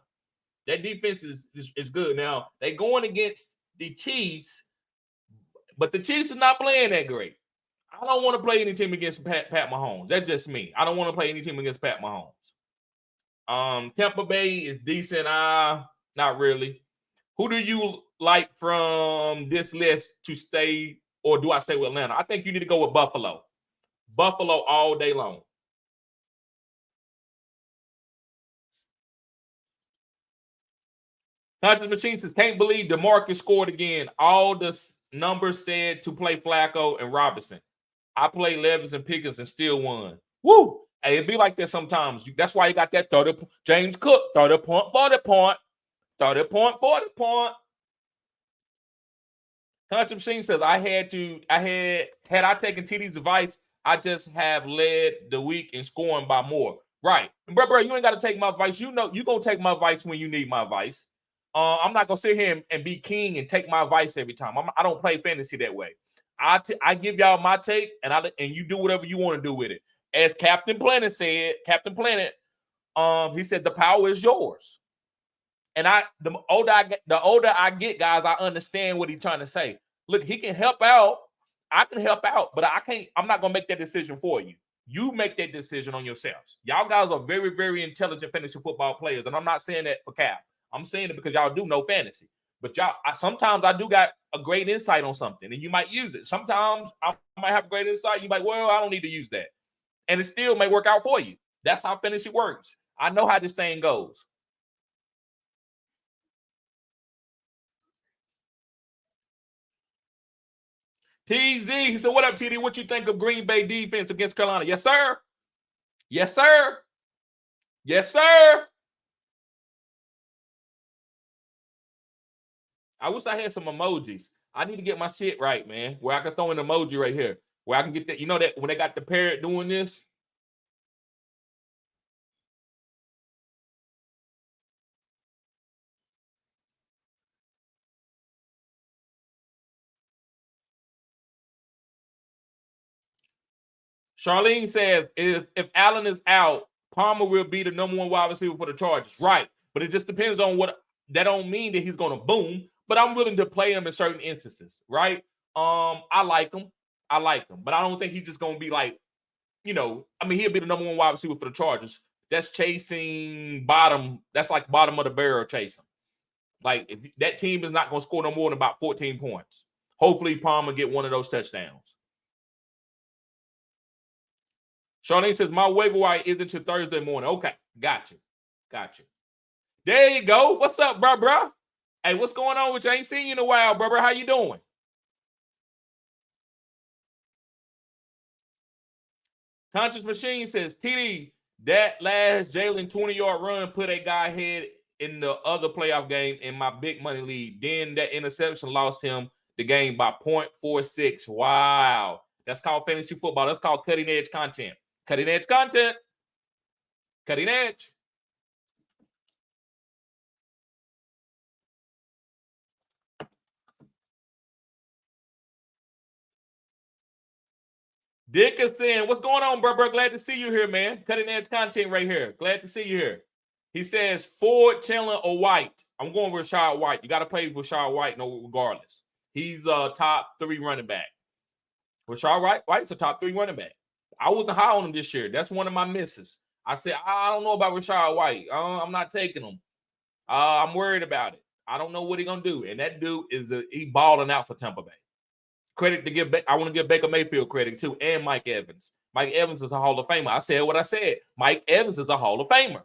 That defense is good. Now, they're going against the Chiefs, but the Chiefs are not playing that great. I don't want to play any team against Pat Mahomes. That's just me. I don't want to play any team against Pat Mahomes. Tampa Bay is decent. Not really. Who do you like from this list to stay, or do I stay with Atlanta? I think you need to go with Buffalo. Buffalo all day long. Conscious Machine says, can't believe DeMarcus scored again. All the numbers said to play Flacco and Robinson. I played Levis and Pickens and still won. Woo! Hey, it be like that sometimes. That's why you got that 30 James Cook, 30 point, 40 point, 30 point, 40 point. Conscious Machine says, had I taken TD's advice, I just have led the week in scoring by more. Right. And bro, you ain't got to take my advice. You know, you're going to take my advice when you need my advice. I'm not going to sit here and be king and take my advice every time. I don't play fantasy that way. I give y'all my take, and you do whatever you want to do with it. As Captain Planet said, he said the power is yours. And the older I get, guys, I understand what he's trying to say. Look, he can help out. I can help out, but I'm not gonna make that decision for you. You make that decision on yourselves. Y'all guys are very, very intelligent fantasy football players, and I'm not saying that for Cap. I'm saying it because y'all do know fantasy. But sometimes I do got a great insight on something, and you might use it. Sometimes I might have great insight. You might, well, I don't need to use that. And it still may work out for you. That's how fantasy works. I know how this thing goes. TZ, he said, what up, TD? What you think of Green Bay defense against Carolina? Yes, sir. Yes, sir. Yes, sir. I wish I had some emojis. I need to get my shit right, man, where I can throw an emoji right here, where I can get that. You know that when they got the parrot doing this? Charlene says, if Allen is out, Palmer will be the number one wide receiver for the Chargers. Right. But it just depends on what. That don't mean that he's going to boom, but I'm willing to play him in certain instances, right? I like him. But I don't think he's just going to be like, he'll be the number one wide receiver for the Chargers. That's chasing bottom. That's like bottom of the barrel chasing. Like, if that team is not going to score no more than about 14 points. Hopefully, Palmer get one of those touchdowns. Charlene says, my waiver wire is until Thursday morning. Okay, got you. There you go. What's up, bro? Hey, what's going on with you? I ain't seen you in a while, bro. How you doing? Conscious Machine says, TD, that last Jalen 20-yard run put a guy ahead in the other playoff game in my big money lead. Then that interception lost him the game by 0.46. Wow. That's called fantasy football. That's called cutting edge content. Cutting edge. Dickinson, what's going on, bro? Glad to see you here, man. Cutting edge content right here. Glad to see you here. He says Ford, Chandler, or White. I'm going with Rashad White. You got to play with Rashad White, no, regardless. He's a top 3 running back. Rashad White's a top 3 running back. I wasn't high on him this year. That's one of my misses. I said, I don't know about Rashad White. I'm not taking him. I'm worried about it. I don't know what he's gonna do. And that dude he balling out for Tampa Bay. Credit to give back. I want to give Baker Mayfield credit too, and Mike Evans. Mike Evans is a Hall of Famer. I said what I said. Mike Evans is a Hall of Famer.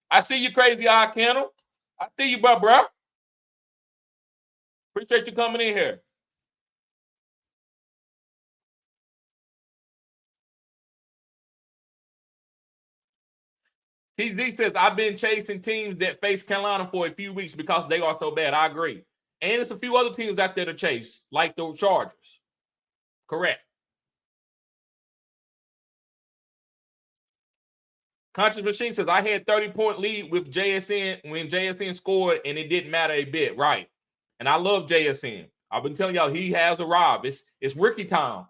I see you, crazy eye Kennel. I see you, bro. Appreciate you coming in here. TZ says, I've been chasing teams that face Carolina for a few weeks because they are so bad. I agree. And there's a few other teams out there to chase, like the Chargers. Correct. Conscious Machine says, I had 30-point lead with JSN when JSN scored, and it didn't matter a bit. Right. And I love JSN. I've been telling y'all, he has arrived. It's rookie time.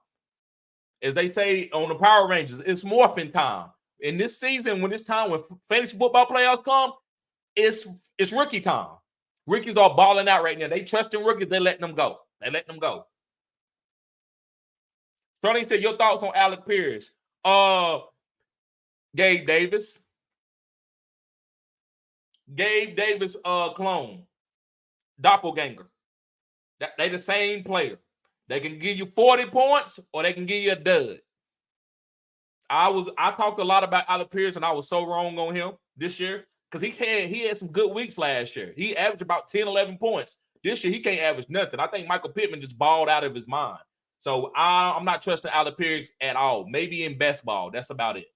As they say on the Power Rangers, it's morphin' time. In this season, when fantasy football playoffs come, it's rookie time. Rookies are balling out right now. They trusting rookies. They're letting them go. Tony said, your thoughts on Alec Pierce? Gabe Davis. Clone. Doppelganger. They the same player. They can give you 40 points or they can give you a dud. I talked a lot about Alec Pierce, and I was so wrong on him this year because he had some good weeks last year. He averaged about 10, 11 points. This year, he can't average nothing. I think Michael Pittman just balled out of his mind. So I'm not trusting Alec Pierce at all. Maybe in best ball. That's about it.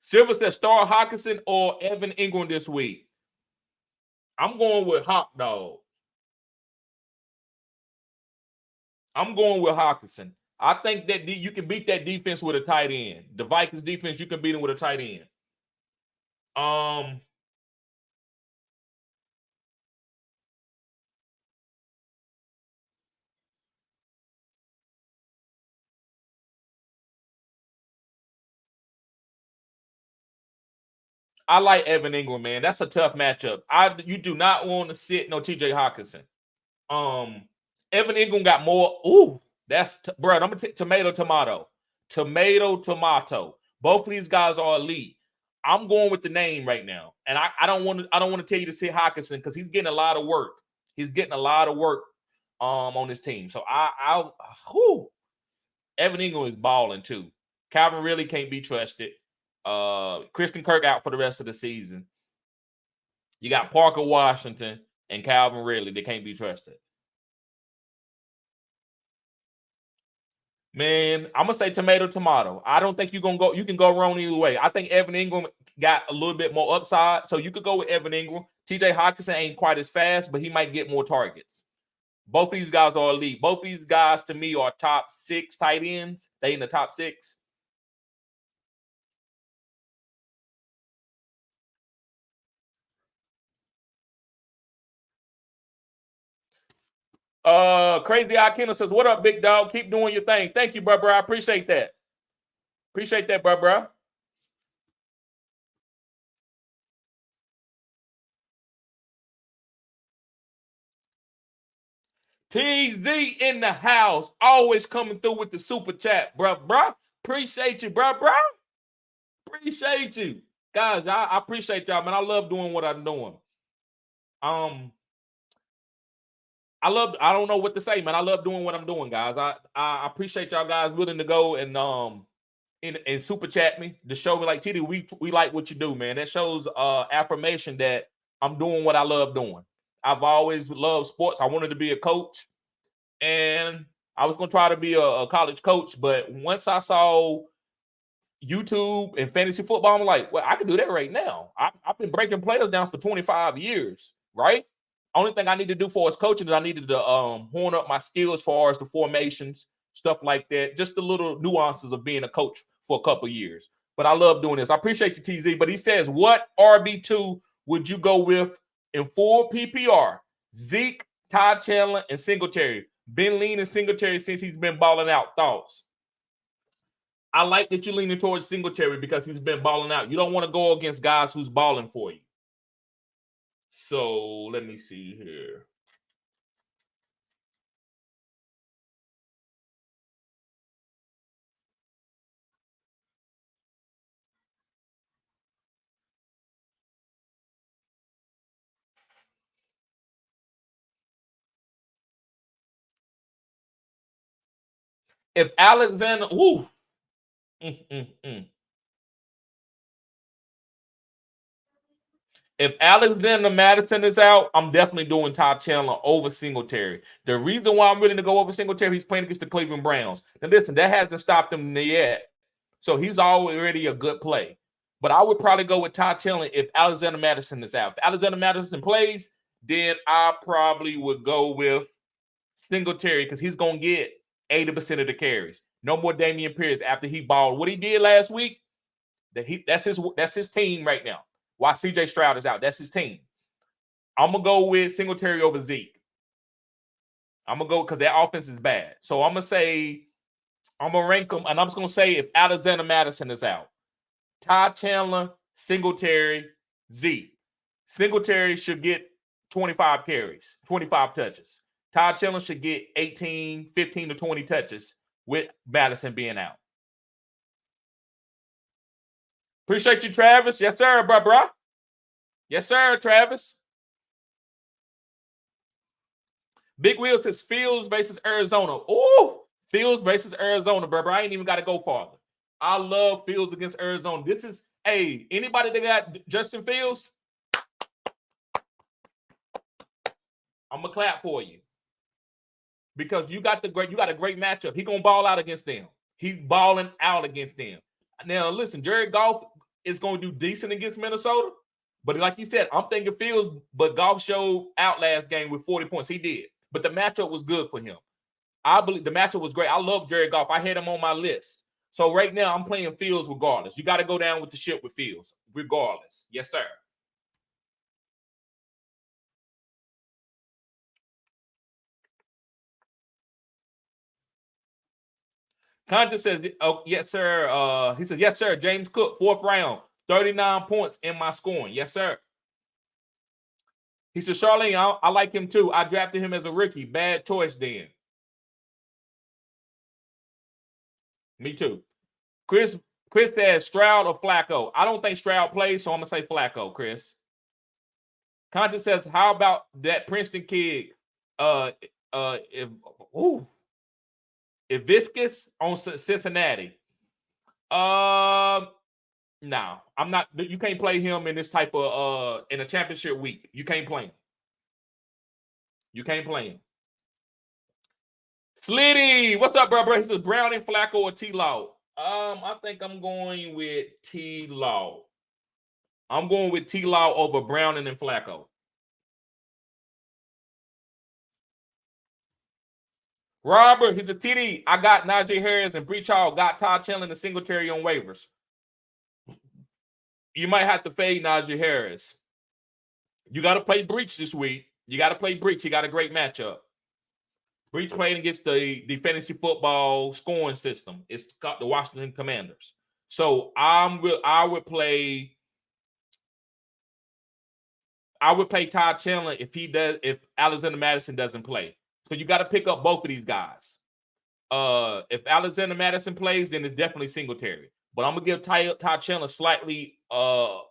Silver says, Star Hawkinson or Evan Ingram this week. I'm going with Hawk Dog. I'm going with Hawkinson. I think that you can beat that defense with a tight end. The Vikings defense, you can beat them with a tight end. I like Evan Ingram, man. That's a tough matchup. You do not want to sit no TJ Hawkinson. Evan Ingram got more. Ooh, bro. I'm gonna take tomato. Both of these guys are elite. I'm going with the name right now, and I don't want to tell you to sit Hawkinson because he's getting a lot of work. On this team. So Evan Ingram is balling too. Calvin really can't be trusted. Christian Kirk out for the rest of the season. You got Parker Washington and Calvin Ridley. They can't be trusted. Man, I'm gonna say tomato. I don't think you can go wrong either way. I think Evan Ingram got a little bit more upside, so you could go with Evan Ingram. TJ Hawkinson ain't quite as fast, but he might get more targets. Both of these guys are elite. Both of these guys to me are top 6 tight ends. They in the top 6. Crazy Eye Kendall says, what up, big dog? Keep doing your thing. Thank you, bro. I appreciate that. Bro. TZ in the house, always coming through with the super chat, bro. Appreciate you, bro. Appreciate you. Guys, I appreciate y'all, man. I love doing what I'm doing. I don't know what to say, man. I love doing what I'm doing, guys. I appreciate y'all guys willing to go and super chat me to show me like TD, we like what you do, man. That shows affirmation that I'm doing what I love doing. I've always loved sports. I wanted to be a coach, and I was gonna try to be a college coach, but once I saw YouTube and fantasy football, I'm like, well, I can do that right now. I've been breaking players down for 25 years, right? Only thing I need to do for us coaching is I needed to hone up my skills as far as the formations, stuff like that. Just the little nuances of being a coach for a couple years. But I love doing this. I appreciate you, TZ. But he says, what RB2 would you go with in full PPR? Zeke, Ty Chandler, and Singletary. Been leaning Singletary since he's been balling out. Thoughts? I like that you're leaning towards Singletary because he's been balling out. You don't want to go against guys who's balling for you. So let me see here. If Alexander, woo, mm, mm, mm. If Alexander Madison is out, I'm definitely doing Ty Chandler over Singletary. The reason why I'm willing to go over Singletary, he's playing against the Cleveland Browns. Now, listen, that hasn't stopped him yet. So he's already a good play. But I would probably go with Ty Chandler if Alexander Madison is out. If Alexander Madison plays, then I probably would go with Singletary because he's going to get 80% of the carries. No more Damian Pierce after he balled. What he did last week, that's his team right now. While CJ Stroud is out, that's his team. I'm going to go with Singletary over Zeke. I'm going to go because their offense is bad. So I'm going to say, I'm going to rank them, and I'm just going to say if Alexander Madison is out, Ty Chandler, Singletary, Zeke. Singletary should get 25 carries, 25 touches. Ty Chandler should get 15 to 20 touches with Madison being out. Appreciate you, Travis. Yes, sir, bruh. Yes, sir, Travis. Big Wheel says Fields versus Arizona. Oh, Fields versus Arizona, bruh. I ain't even got to go farther. I love Fields against Arizona. This is, hey, anybody that got Justin Fields, I'm gonna clap for you because you got a great matchup. He gonna ball out against them. He's balling out against them. Now, listen, Jared Goff is gonna do decent against Minnesota, but like you said, I'm thinking Fields. But Goff showed out last game with 40 points. He did, but the matchup was good for him. I believe the matchup was great. I love Jared Goff. I had him on my list. So right now, I'm playing Fields regardless. You got to go down with the ship with Fields regardless. Yes, sir. Conscious says, oh, yes, sir. He said, yes, sir. James Cook, 4th round, 39 points in my scoring. Yes, sir. He said, Charlene, I like him too. I drafted him as a rookie. Bad choice then. Me too. Chris says Stroud or Flacco. I don't think Stroud plays, so I'm going to say Flacco, Chris. Conscious says, how about that Princeton kid? If Viscus on Cincinnati. No, I'm not. You can't play him in this type of in a championship week. You can't play him. You can't play him. Slitty, what's up, bro? He says Browning, Flacco, or T-Law. I think I'm going with T-Law. I'm going with T-Law over Browning and Flacco. Robert, he's a TD. I got Najee Harris and Breach Hall. Got Todd Chandler and Singletary on waivers. You might have to fade Najee Harris. You got to play Breach this week. You got to play Breach. You got a great matchup. Breach playing against the fantasy football scoring system. It's got the Washington Commanders. So I would play Todd Chandler if Alexander Madison doesn't play. So you got to pick up both of these guys. If Alexander Madison plays, then it's definitely Singletary. But I'm gonna give Todd Chandler slightly a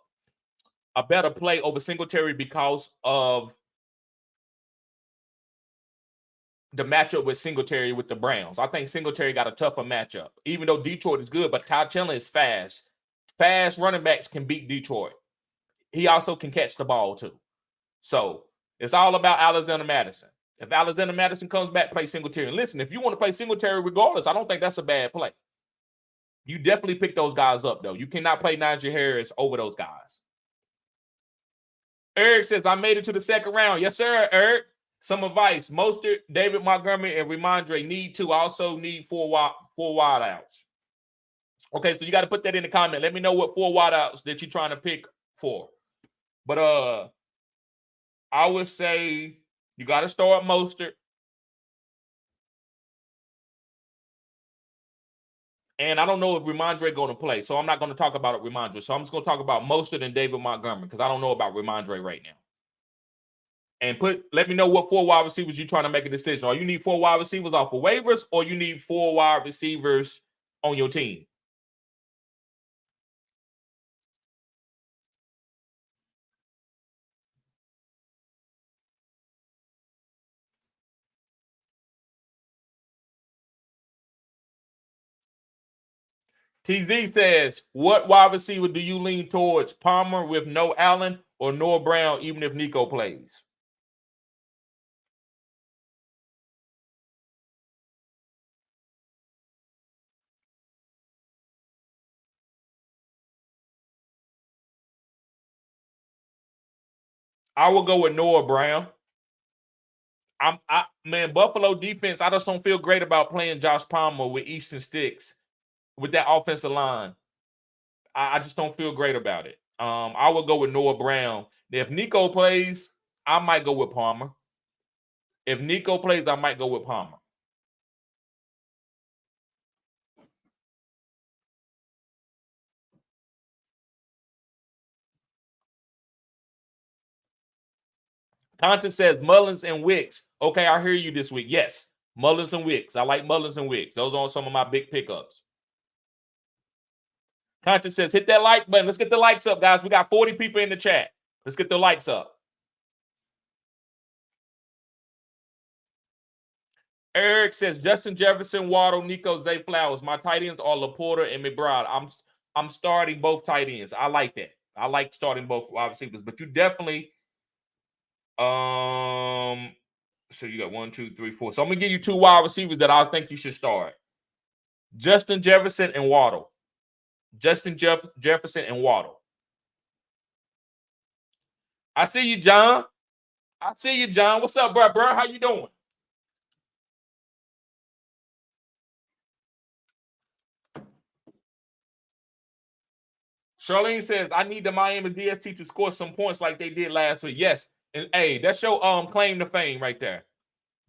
better play over Singletary because of the matchup with Singletary with the Browns. I think Singletary got a tougher matchup, even though Detroit is good, but Todd Chandler is fast. Fast running backs can beat Detroit. He also can catch the ball too. So it's all about Alexander Madison. If Alexander Madison comes back, play Singletary. And listen, if you want to play Singletary regardless, I don't think that's a bad play. You definitely pick those guys up, though. You cannot play Najee Harris over those guys. Eric says, I made it to the second round. Yes, sir, Eric. Some advice. Mostert, David Montgomery, and Ramondre need to also need four wide outs. Okay, so you got to put that in the comment. Let me know what 4 wide outs that you're trying to pick for. But I would say you got to start Mostert. And I don't know if Ramondre going to play, so I'm not going to talk about Ramondre. So I'm just going to talk about Mostert and David Montgomery because I don't know about Ramondre right now. And let me know what 4 wide receivers you're trying to make a decision. Or you need 4 wide receivers off of waivers, or you need 4 wide receivers on your team. TZ says, what wide receiver do you lean towards? Palmer with no Allen or Noah Brown, even if Nico plays? I will go with Noah Brown. Man, Buffalo defense, I just don't feel great about playing Josh Palmer with Easton Sticks with that offensive line. I just don't feel great about it. I will go with Noah Brown. If Nico plays, I might go with Palmer. If Nico plays, I might go with Palmer. Content says Mullins and Wicks. Okay, I hear you this week. Yes, Mullins and Wicks. I like Mullins and Wicks. Those are some of my big pickups. Content says hit that like button. Let's get the likes up, guys. We got 40 people in the chat. Let's get the likes up. Eric says Justin Jefferson, Waddle, Nico, Zay Flowers. My tight ends are Laporta and McBride. I'm starting both tight ends. I like that. I like starting both wide receivers, but you definitely so you got 1, 2, 3, 4. So I'm gonna give you 2 wide receivers that I think you should start. Justin Jefferson and Waddle. Justin Jefferson and Waddle. I see you, John. I see you, John. What's up, bro? How you doing? Charlene says, I need the Miami DST to score some points like they did last week. Yes. And hey, that's your claim to fame right there.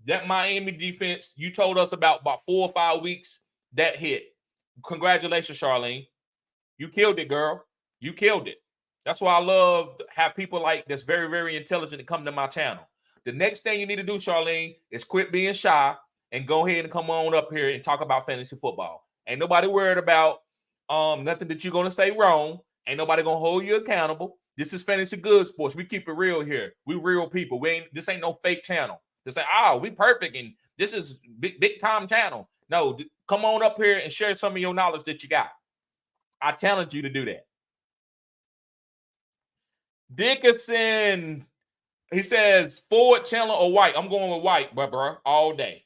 That Miami defense, you told us about 4 or 5 weeks, that hit. Congratulations, Charlene. You killed it, girl. You killed it. That's why I love to have people like that's very, very intelligent to come to my channel. The next thing you need to do, Charlene, is quit being shy and go ahead and come on up here and talk about fantasy football. Ain't nobody worried about nothing that you're going to say wrong. Ain't nobody going to hold you accountable. This is Fantasy Good Sports. We keep it real here. We real people. This ain't no fake channel. This ain't, we perfect and this is big time channel. No, come on up here and share some of your knowledge that you got. I challenge you to do that. Dickinson, he says, Ford, Chandler, or White. I'm going with White, bro, all day.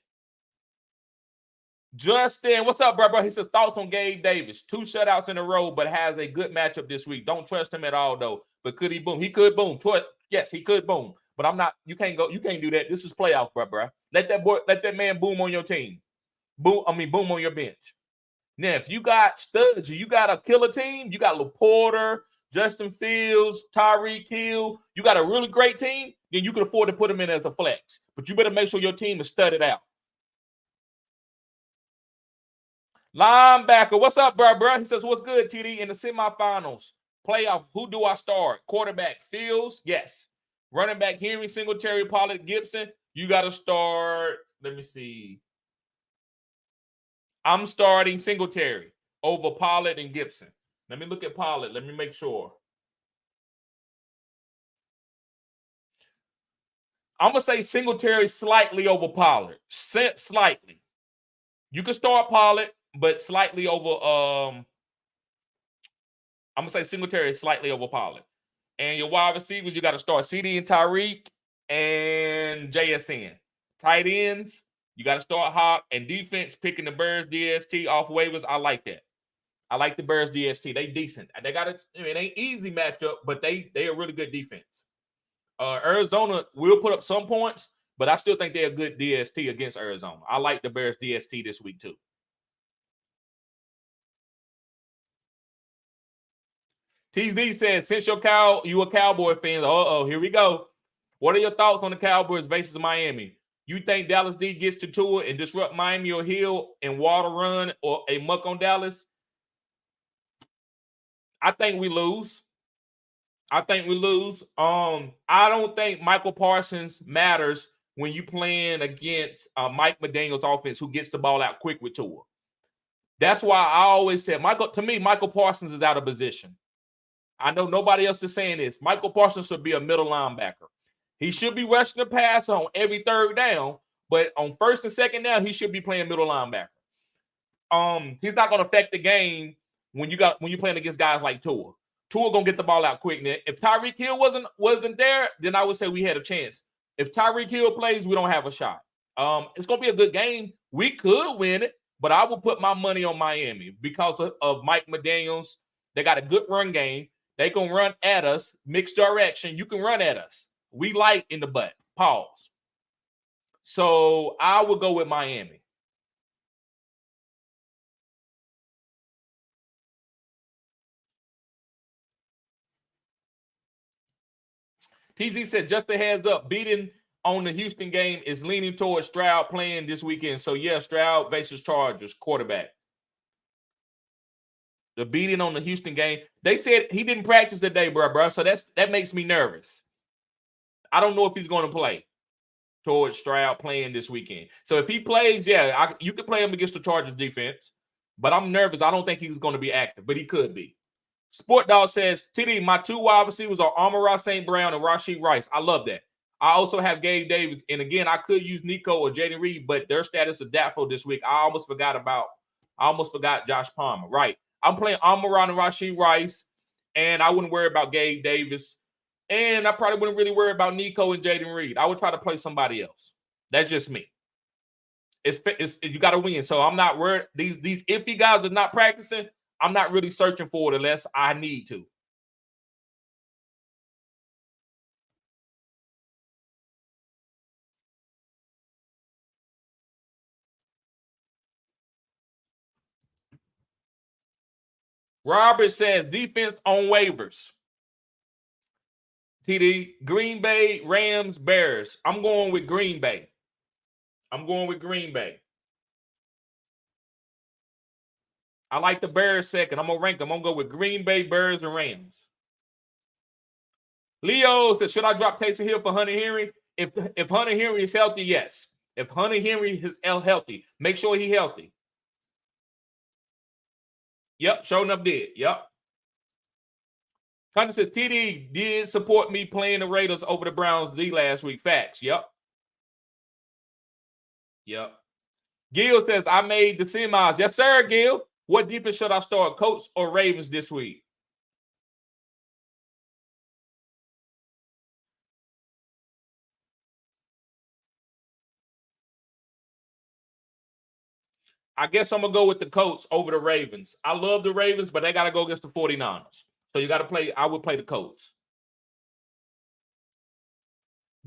Justin, what's up, bro? He says, thoughts on Gabe Davis. 2 shutouts in a row, but has a good matchup this week. Don't trust him at all, though. But could he boom? He could boom. Yes, he could boom. But I'm not. You can't do that. This is playoff, bro. Let that man boom on your team. Boom on your bench. Now, if you got studs, you got a killer team, you got Laporta, Justin Fields, Tyreek Hill, you got a really great team, then you can afford to put him in as a flex. But you better make sure your team is studded out. Linebacker, what's up, bro? He says, what's good, TD? In the semifinals, playoff, who do I start? Quarterback, Fields? Yes. Running back, Henry, Singletary, Pollard, Gibson. You got to start, let me see. I'm starting Singletary over Pollard and Gibson. Let me look at Pollard. Let me make sure. I'm going to say Singletary slightly over Pollard. Slightly. You can start Pollard, but slightly over I'm going to say Singletary slightly over Pollard. And your wide receivers, you got to start CD and Tyreek and JSN. Tight ends, you got to start Hawk. And defense, picking the Bears DST off waivers. I like that. I like the Bears DST. They decent. They got it. It ain't easy matchup, but they a really good defense. Arizona will put up some points, but I still think they're a good DST against Arizona. I like the Bears DST this week too. TZ says, since you a Cowboy fan, here we go. What are your thoughts on the Cowboys versus Miami? You think Dallas D gets to Tua and disrupt Miami or Hill and Water run or a muck on Dallas? I think we lose. I don't think Michael Parsons matters when you playing against Mike McDaniel's offense, who gets the ball out quick with Tua. That's why I always said Michael Parsons is out of position. I know nobody else is saying this. Michael Parsons should be a middle linebacker. He should be rushing the pass on every third down, but on first and second down, he should be playing middle linebacker. He's not going to affect the game when you're playing against guys like Tua. Tua gonna get the ball out quick. Now, if Tyreek Hill wasn't there, then I would say we had a chance. If Tyreek Hill plays, we don't have a shot. It's gonna be a good game. We could win it, but I will put my money on Miami because of Mike McDaniels. They got a good run game. They gonna run at us, mixed direction. You can run at us. We light in the butt. Pause. So I will go with Miami. TZ said, just a heads up, beating on the Houston game is leaning towards Stroud playing this weekend. So, yeah, Stroud versus Chargers, quarterback. The beating on the Houston game. They said he didn't practice today, bro. So that makes me nervous. I don't know if he's going to play towards Stroud playing this weekend. So if he plays, yeah, you could play him against the Chargers defense. But I'm nervous. I don't think he's going to be active, but he could be. Sport Dog says, TD, my 2 wide receivers are Amon-Ra St. Brown and Rashee Rice. I love that. I also have Gabe Davis. And again, I could use Nico or Jaden Reed, but their status is doubtful this week. I almost forgot Josh Palmer. Right. I'm playing Amon-Ra and Rashee Rice, and I wouldn't worry about Gabe Davis. And I probably wouldn't really worry about Nico and Jaden Reed. I would try to play somebody else. That's just me. It's you got to win. So I'm not worried. These iffy guys are not practicing. I'm not really searching for it unless I need to. Robert says defense on waivers. TD, Green Bay, Rams, Bears. I'm going with Green Bay. I like the Bears second. I'm going to rank them. I'm going to go with Green Bay, Bears, and Rams. Leo says, should I drop Taysom Hill for Hunter Henry? If Hunter Henry is healthy, yes. If Hunter Henry is healthy, make sure he's healthy. Yep, sure enough did. Yep. Hunter says, TD did support me playing the Raiders over the Browns last week. Facts. Yep. Gil says, I made the semis. Yes, sir, Gil. What defense should I start, Colts or Ravens this week? I guess I'm going to go with the Colts over the Ravens. I love the Ravens, but they got to go against the 49ers. So you got to play. I would play the Colts.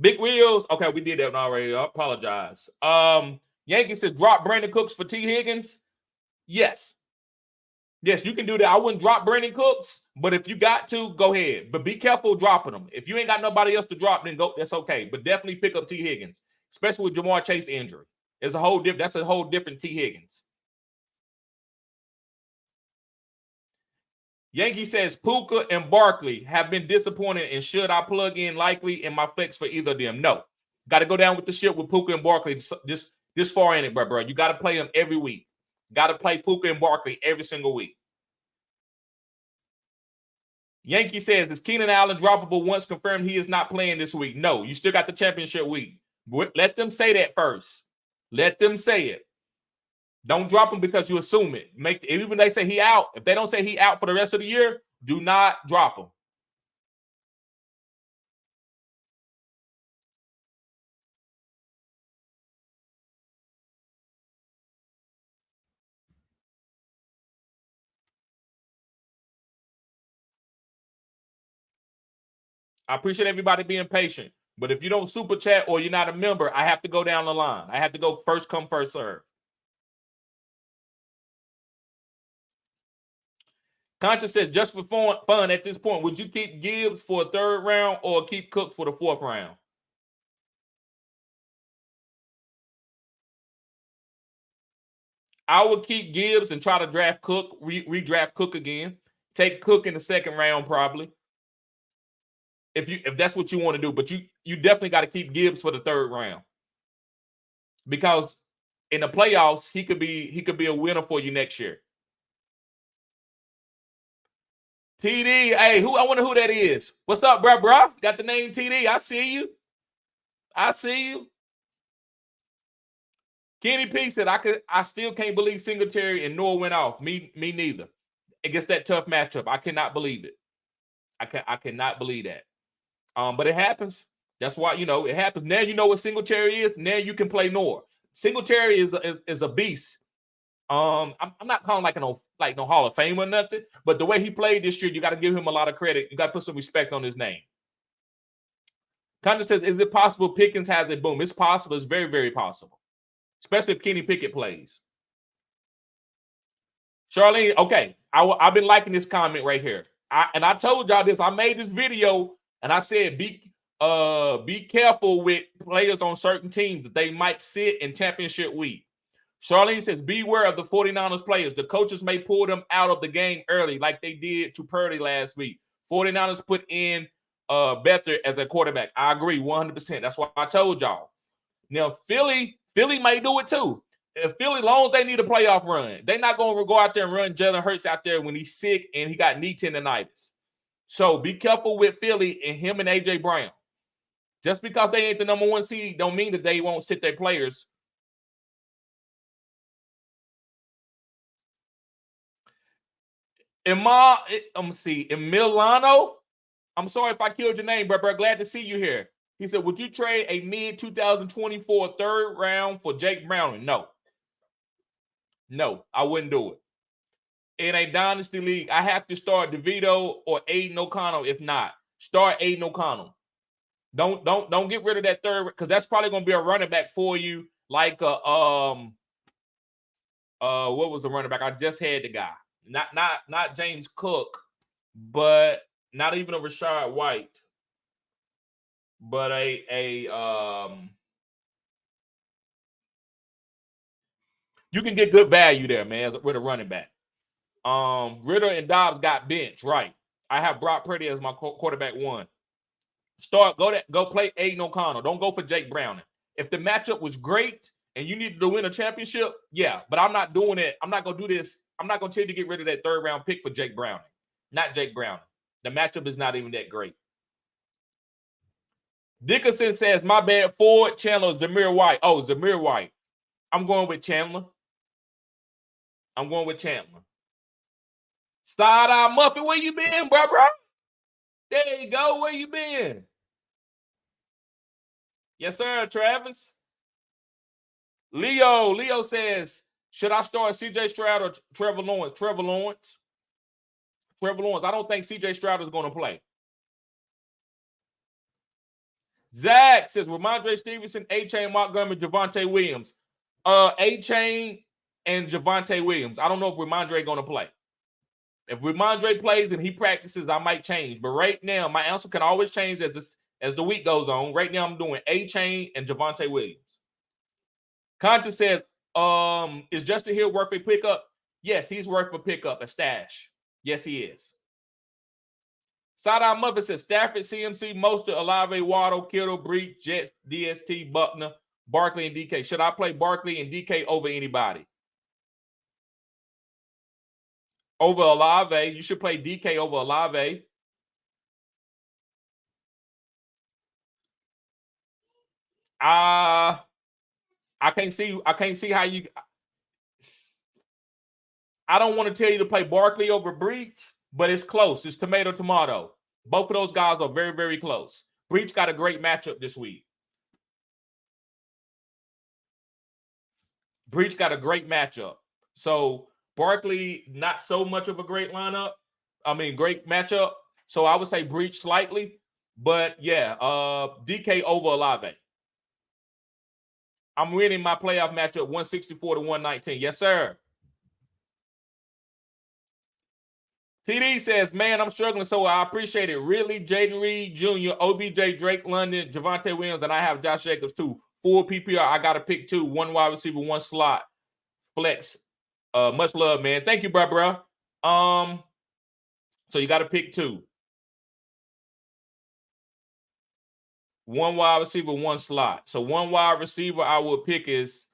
Big Wheels. Okay, we did that one already. I apologize. Yankees says drop Brandon Cooks for T. Higgins. Yes. Yes, you can do that. I wouldn't drop Brandon Cooks, but if you got to, go ahead. But be careful dropping them. If you ain't got nobody else to drop, then go. That's okay. But definitely pick up T. Higgins, especially with Jamar Chase injury. That's a whole different T. Higgins. Yankee says Puka and Barkley have been disappointed, and should I plug in likely in my flex for either of them? No. Got to go down with the ship with Puka and Barkley this far in it, bro. You got to play them every week. Got to play Puka and Barkley every single week. Yankee says, is Keenan Allen droppable once confirmed he is not playing this week? No, you still got the championship week. Let them say that first. Let them say it. Don't drop him because you assume it. Even when they say he out, if they don't say he out for the rest of the year, do not drop him. I appreciate everybody being patient. But if you don't super chat or you're not a member, I have to go down the line. I have to go first come, first serve. Conscious says, just for fun at this point, would you keep Gibbs for a third round or keep Cook for the fourth round? I would keep Gibbs and try to draft Cook, redraft Cook again. Take Cook in the second round probably. If that's what you want to do, but you definitely got to keep Gibbs for the third round. Because in the playoffs, he could be a winner for you next year. TD, hey, I wonder who that is. What's up, bro? Got the name TD. I see you. Kenny P said, I still can't believe Singletary and Noah went off. Me neither. against that tough matchup. I cannot believe it. I cannot believe that. But it happens. That's why, it happens. Now you know what Singletary is. Now you can play Noor. Singletary is a beast. I'm not calling no Hall of Fame or nothing, but the way he played this year, you got to give him a lot of credit. You got to put some respect on his name. Condon says, is it possible Pickens has a boom? It's possible. It's very, very possible, especially if Kenny Pickett plays. Charlene, okay, I've been liking this comment right here. I told y'all this. I made this video and I said be careful with players on certain teams that they might sit in championship week. Charlene says, beware of the 49ers players. The coaches may pull them out of the game early like they did to Purdy last week. 49ers put in Better as a quarterback. I agree 100%. That's why I told y'all. Now, Philly may do it too. If Philly, long as they need a playoff run, they're not going to go out there and run Jalen Hurts out there when he's sick and he got knee tendonitis. So be careful with Philly and him and A.J. Brown. Just because they ain't the number one seed don't mean that they won't sit their players. Emiliano, I'm sorry if I killed your name, bro. Glad to see you here. He said, would you trade a mid-2024 third round for Jake Browning? No, I wouldn't do it. In a dynasty league, I have to start DeVito or Aiden O'Connell. If not, start Aiden O'Connell. Don't get rid of that third, because that's probably going to be a running back for you. Like what was the running back? I just had the guy. Not James Cook, but not even a Rashad White, but you can get good value there, man, with a running back. Ritter and Dobbs got benched, right? I have Brock Purdy as my quarterback one. Go play Aiden O'Connell. Don't go for Jake Browning. If the matchup was great and you needed to win a championship, yeah, but I'm not doing it. I'm not going to do this. I'm not going to tell you to get rid of that third round pick for Jake Browning. Not Jake Browning. The matchup is not even that great. Dickerson says, my bad, Ford, Chandler, Zamir White. Oh, Zamir White. I'm going with Chandler. Side-eye Muffin, where you been, bro? There you go. Where you been? Yes, sir, Travis. Leo says, should I start C.J. Stroud or Trevor Lawrence? Trevor Lawrence. I don't think C.J. Stroud is going to play. Zach says, Ramondre Stevenson, A-Chain, Montgomery, Javonte Williams. A-Chain and Javonte Williams. I don't know if Ramondre going to play. If Ramondre plays and he practices, I might change. But right now, my answer can always change as the week goes on. Right now, I'm doing A-Chain and Javonte Williams. Conte says, is Justin Hill worth a pickup? Yes, he's worth a pickup, a stash. Yes, he is. Side-eye Muffin says, Stafford, CMC, Mostert, Olave, Waddle, Kittle, Breach, Jets, DST, Buckner, Barkley, and DK. Should I play Barkley and DK over anybody? Over Olave. You should play DK over Olave. I can't see how you. I don't want to tell you to play Barkley over Breach, but it's close. It's tomato. Both of those guys are very, very close. Breach got a great matchup this week. So Barkley, not so much of a great lineup. Great matchup. So I would say Breach slightly, but yeah, DK over Olave. I'm winning my playoff matchup 164 to 119. Yes, sir. TD says, man, I'm struggling, so I appreciate it. Really, Jaden Reed Jr., OBJ, Drake London, Javonte Williams, and I have Josh Jacobs too. Full PPR, I got to pick two. One wide receiver, one slot. Flex. Much love, man. Thank you, bro. So you got to pick two. One wide receiver, one slot. So one wide receiver I will pick is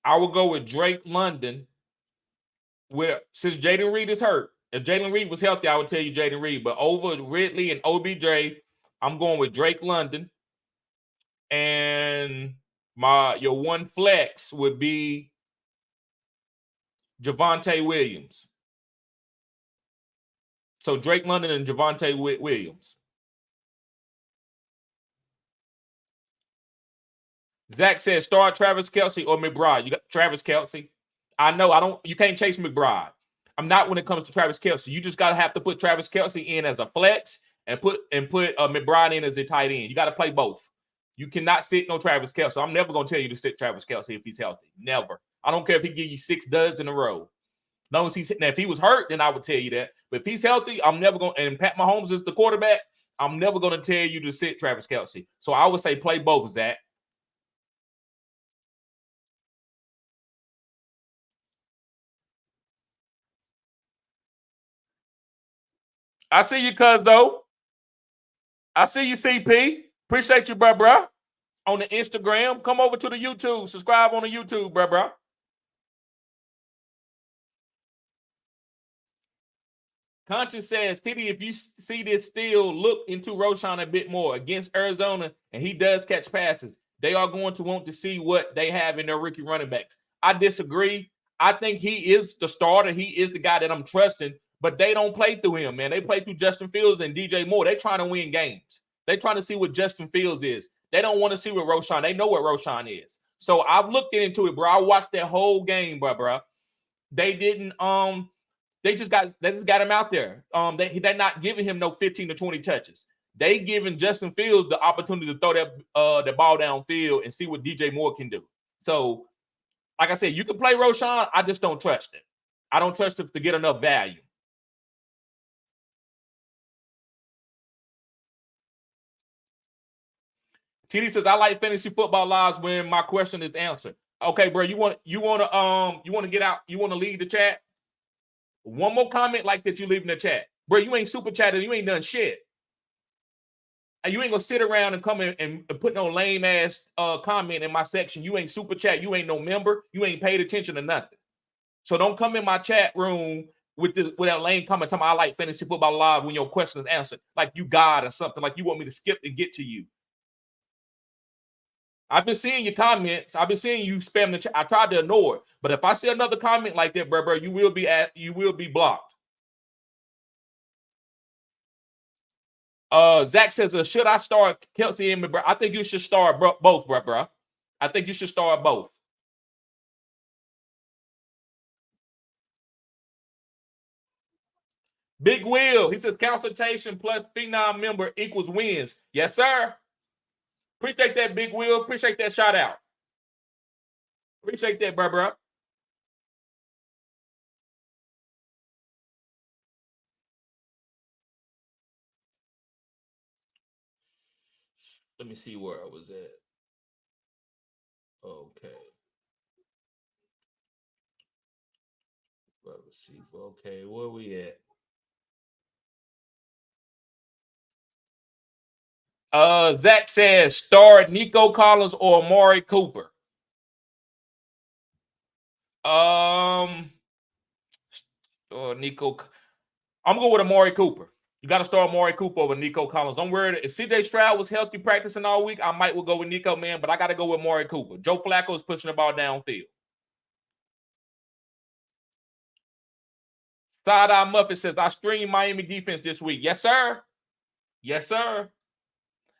I will go with Drake London. Since Jaden Reed is hurt. If Jalen Reed was healthy, I would tell you Jaden Reed. But over Ridley and OBJ I'm going with Drake London. And your one flex would be Javonte Williams. So Drake London and Javonte Williams. Zach says start Travis Kelce or McBride. You got Travis Kelce. I know you can't chase McBride. I'm not when it comes to Travis Kelce. You just gotta have to put Travis Kelce in as a flex and put McBride in as a tight end. You got to play both. You cannot sit no Travis Kelce. I'm never gonna tell you to sit Travis Kelce if he's healthy. Never. I don't care if he give you 6 duds in a row. As long as he's now, if he was hurt, then I would tell you that. But if he's healthy, I'm never going. And Pat Mahomes is the quarterback. I'm never going to tell you to sit Travis Kelce. So I would say play both, Zach. I see you, Cuzzo. I see you, CP. Appreciate you, bruh. On the Instagram. Come over to the YouTube. Subscribe on the YouTube, bruh. Conscience says, Titty, if you see this still, look into Roschon a bit more against Arizona, and he does catch passes. They are going to want to see what they have in their rookie running backs. I disagree. I think he is the starter. He is the guy that I'm trusting, but they don't play through him, man. They play through Justin Fields and DJ Moore. They're trying to win games. They're trying to see what Justin Fields is. They don't want to see what Roschon. They know what Roschon is. So I've looked into it, bro. I watched that whole game, bro. They didn't They just got him out there. They're not giving him no 15 to 20 touches. They giving Justin Fields the opportunity to throw the ball downfield and see what DJ Moore can do. So, like I said, you can play Roschon. I just don't trust it. I don't trust him to get enough value. TD says, I like fantasy football lives when my question is answered. Okay, bro, you want to get out, you want to leave the chat? One more comment like that you leave in the chat. Bro, you ain't super chatted, you ain't done shit. And you ain't gonna sit around and come in and put no lame ass comment in my section. You ain't super chat, you ain't no member, you ain't paid attention to nothing. So don't come in my chat room with that lame comment talking about I like fantasy football live when your question is answered, like you God or something, like you want me to skip and get to you. I've been seeing your comments. I've been seeing you spam the chat. I tried to ignore it, but if I see another comment like that, bro, you will be blocked. Zach says, should I start Kelce and McBride? I think you should start both, bro. I think you should start both. Big Will, he says consultation plus Phenom member equals wins. Yes, sir. Appreciate that, Big Will. Appreciate that shout out. Appreciate that, bro. Let me see where I was at. Okay. Okay, where we at? Zach says start Nico Collins or Amari Cooper. Nico. I'm going with Amari Cooper. You got to start Amari Cooper over Nico Collins. I'm worried if CJ Stroud was healthy practicing all week, I might go with Nico, man, but I got to go with Amari Cooper. Joe Flacco is pushing the ball downfield. Side-eye Muffin says, I stream Miami defense this week. Yes, sir. Yes, sir.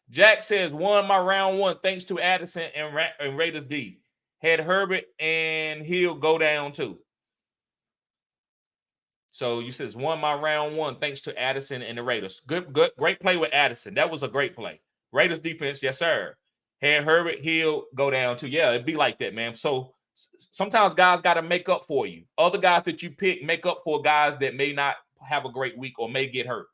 Jack says, won my round one thanks to Addison and Raiders D. Had Herbert and Hill go down too. So you says won my round one thanks to Addison and the Raiders. Great play with Addison. That was a great play. Raiders defense, yes, sir. Had Herbert Hill go down too. Yeah, it'd be like that, man. So sometimes guys got to make up for you. Other guys that you pick make up for guys that may not have a great week or may get hurt.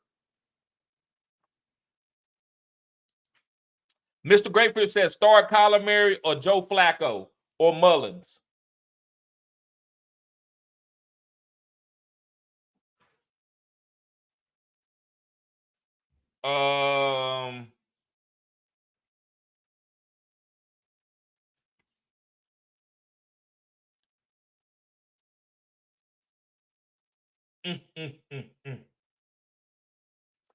Mr. Grapefruit says start Kyler Murray or Joe Flacco or Mullins.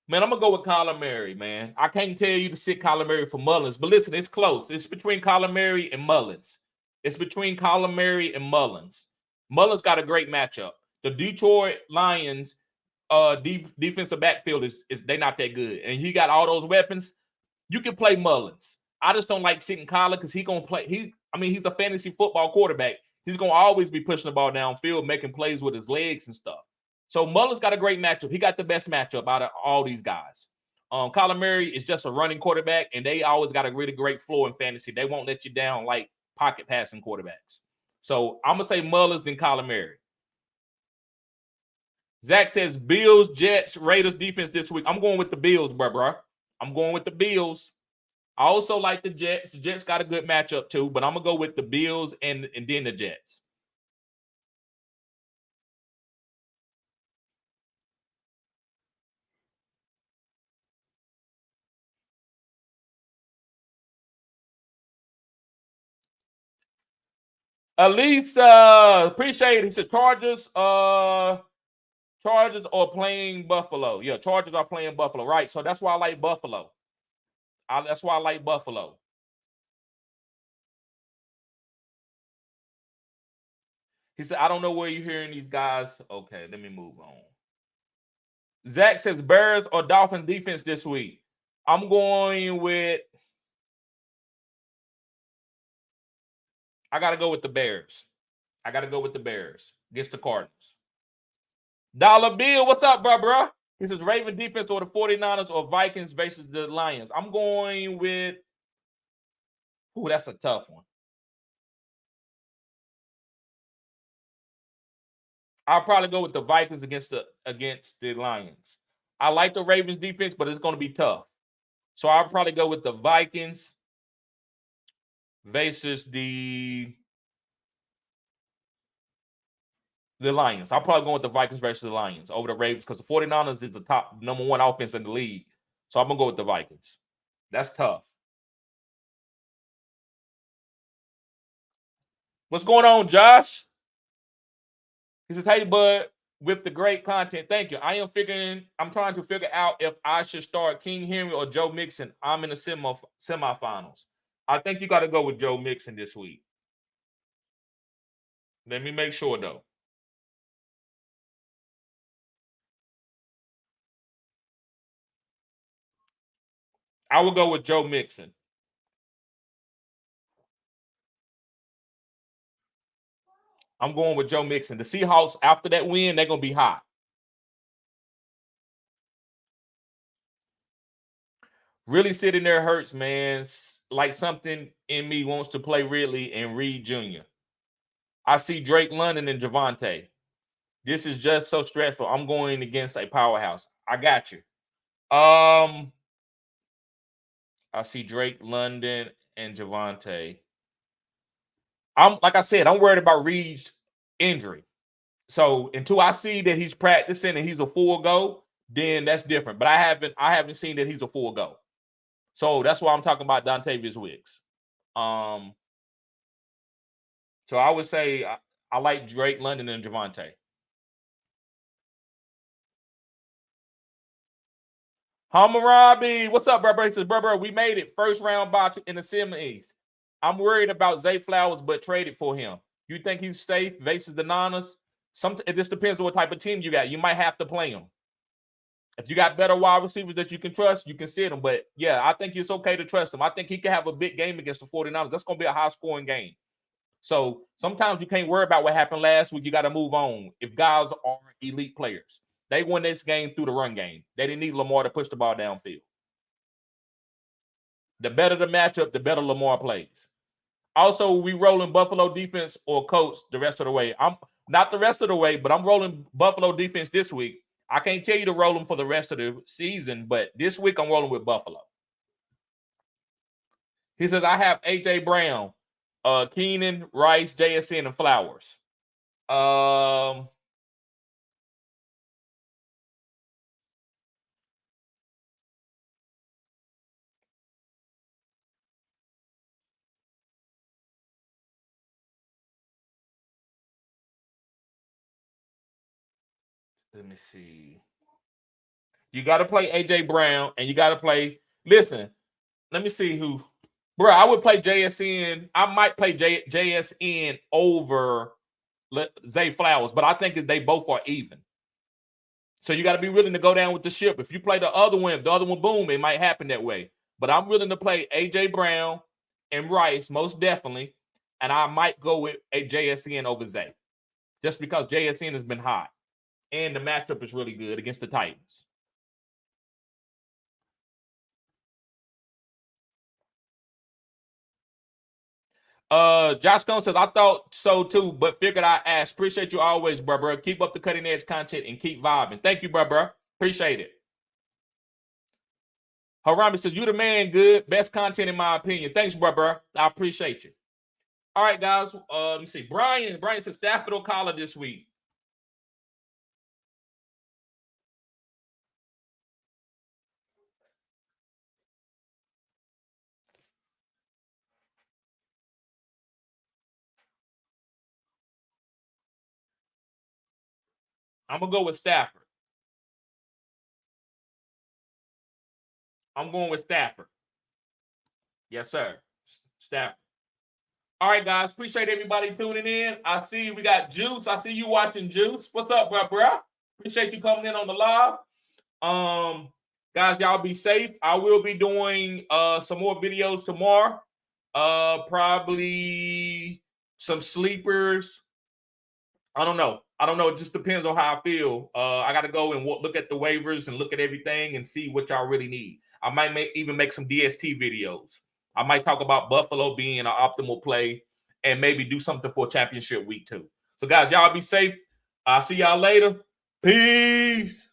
Man, I'm gonna go with Kyler Murray, man. I can't tell you to sit Kyler Murray for Mullins, but listen, it's close. It's between Kyler Murray and Mullins. It's between Kyler Murray and Mullins. Mullins got a great matchup. The Detroit Lions defensive backfield is they not that good, and he got all those weapons. You can play Mullins. I just don't like sitting Kyler because he's gonna play. He's a fantasy football quarterback. He's gonna always be pushing the ball downfield, making plays with his legs and stuff. So Mullins got a great matchup. He got the best matchup out of all these guys. Kyler Murray is just a running quarterback, and they always got a really great floor in fantasy. They won't let you down like pocket passing quarterbacks. So I'm gonna say Mullins then Kyler Murray. Zach says Bills, Jets, Raiders defense this week. I'm going with the Bills, bro. I'm going with the Bills. I also like the Jets. The Jets got a good matchup too, but I'm gonna go with the Bills and then the Jets. Elise, appreciate it. He said Chargers are playing Buffalo. Yeah, Chargers are playing Buffalo. Right. So that's why I like Buffalo. That's why I like Buffalo. He said, I don't know where you're hearing these guys. Okay, let me move on. Zach says Bears or Dolphins defense this week. I'm going with I got to go with the Bears. Against the Cardinals. Dollar Bill, what's up, bro? He says Raven defense or the 49ers or Vikings versus the Lions. I'm going with that's a tough one. I'll probably go with the Vikings against the Lions. I like the Ravens defense, but it's going to be tough. So I'll probably go with the Vikings versus the Lions. I'll probably go with the Vikings versus the Lions over the Ravens because the 49ers is the top number one offense in the league. So I'm going to go with the Vikings. That's tough. What's going on, Josh? He says, hey, bud, with the great content. Thank you. I'm trying to figure out if I should start King Henry or Joe Mixon. I'm in the semifinals. I think you got to go with Joe Mixon this week. Let me make sure, though. I will go with Joe Mixon. I'm going with Joe Mixon. The Seahawks, after that win, they're going to be hot. Really sitting there hurts, man. Like something in me wants to play Ridley and Reed Jr. I see Drake London and Javonte. This is just so stressful. I'm going against a powerhouse. I got you. I see Drake London and Javonte. I'm worried about Reed's injury. So until I see that he's practicing and he's a full go, then that's different. But I haven't seen that he's a full go. So that's why I'm talking about Dontavius Wicks. So I would say I like Drake London and Javonte. Hammurabi, what's up, bro? He says, bro, we made it. First round bye in the semis. I'm worried about Zay Flowers, but traded for him. You think he's safe versus the Niners? It just depends on what type of team you got. You might have to play him. If you got better wide receivers that you can trust, you can sit him. But yeah, I think it's okay to trust him. I think he can have a big game against the 49ers. That's going to be a high-scoring game. So sometimes you can't worry about what happened last week. You got to move on. If guys are elite players, they won this game through the run game. They didn't need Lamar to push the ball downfield. The better the matchup, the better Lamar plays. Also, we rolling Buffalo defense or Colts the rest of the way. I'm not the rest of the way, but I'm rolling Buffalo defense this week. I can't tell you to roll them for the rest of the season, but this week I'm rolling with Buffalo. He says, I have A.J. Brown, Keenan, Rice, JSN, and Flowers. Let me see. You got to play A.J. Brown, and you got to play. Listen, let me see who. Bro, I would play JSN. I might play JSN over Zay Flowers, but I think they both are even. So you got to be willing to go down with the ship. If you play the other one, boom, it might happen that way. But I'm willing to play A.J. Brown and Rice, most definitely. And I might go with a JSN over Zay. Just because JSN has been hot. And the matchup is really good against the Titans. Josh Cohn says, I thought so too, but figured I asked. Appreciate you always, bro. Keep up the cutting edge content and keep vibing. Thank you, bro. Appreciate it. Harami says, you the man, good. Best content in my opinion. Thanks, bro. I appreciate you. All right, guys. Let me see. Brian says Stafford O'Connor this week. I'm going to go with Stafford. I'm going with Stafford. Yes, sir. Stafford. All right, guys. Appreciate everybody tuning in. I see we got Juice. I see you watching Juice. What's up, bro? Appreciate you coming in on the live. Guys, y'all be safe. I will be doing some more videos tomorrow. Probably some sleepers. I don't know. It just depends on how I feel. I got to go and look at the waivers and look at everything and see what y'all really need. I might even make some DST videos. I might talk about Buffalo being an optimal play and maybe do something for championship week 2. So, guys, y'all be safe. I'll see y'all later. Peace.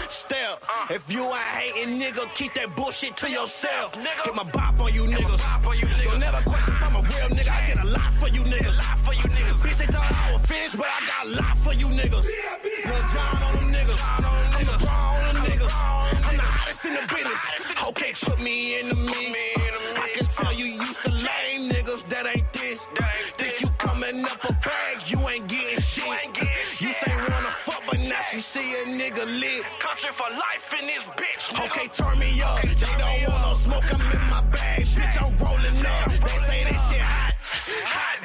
Step. If you ain't hating, nigga, keep that bullshit to yourself. Get my bop on you niggas. Don't never question if I'm a real nigga. I get a lot for you niggas. Bitch, they thought I was finished, but I got a lot for you niggas. Lil John on them niggas. I'm the bra on them niggas. I'm the hottest in the business. Okay, put me in the mix. I can tell you used to lame niggas that ain't this. Think you coming up a bag, you ain't getting shit. You say wanna fuck, but now she see a nigga lit. Country for life in this bitch. Okay, turn me up. They don't want no smoke, I'm in my bag. Bitch, I'm rolling up. They say this shit hot.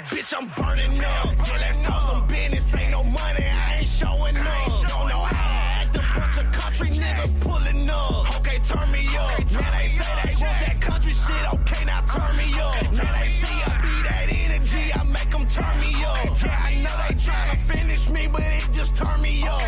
Bitch, I'm burning up. Yeah, let's talk some business. Ain't no money, I ain't showing up. Don't know how to act. A bunch of country niggas pulling up. Okay, turn me up. Now they say they want that country shit. Okay, now turn me up. Now they see I be that energy. I make them turn me up. Yeah, I know they tryna finish me, but it just turn me up.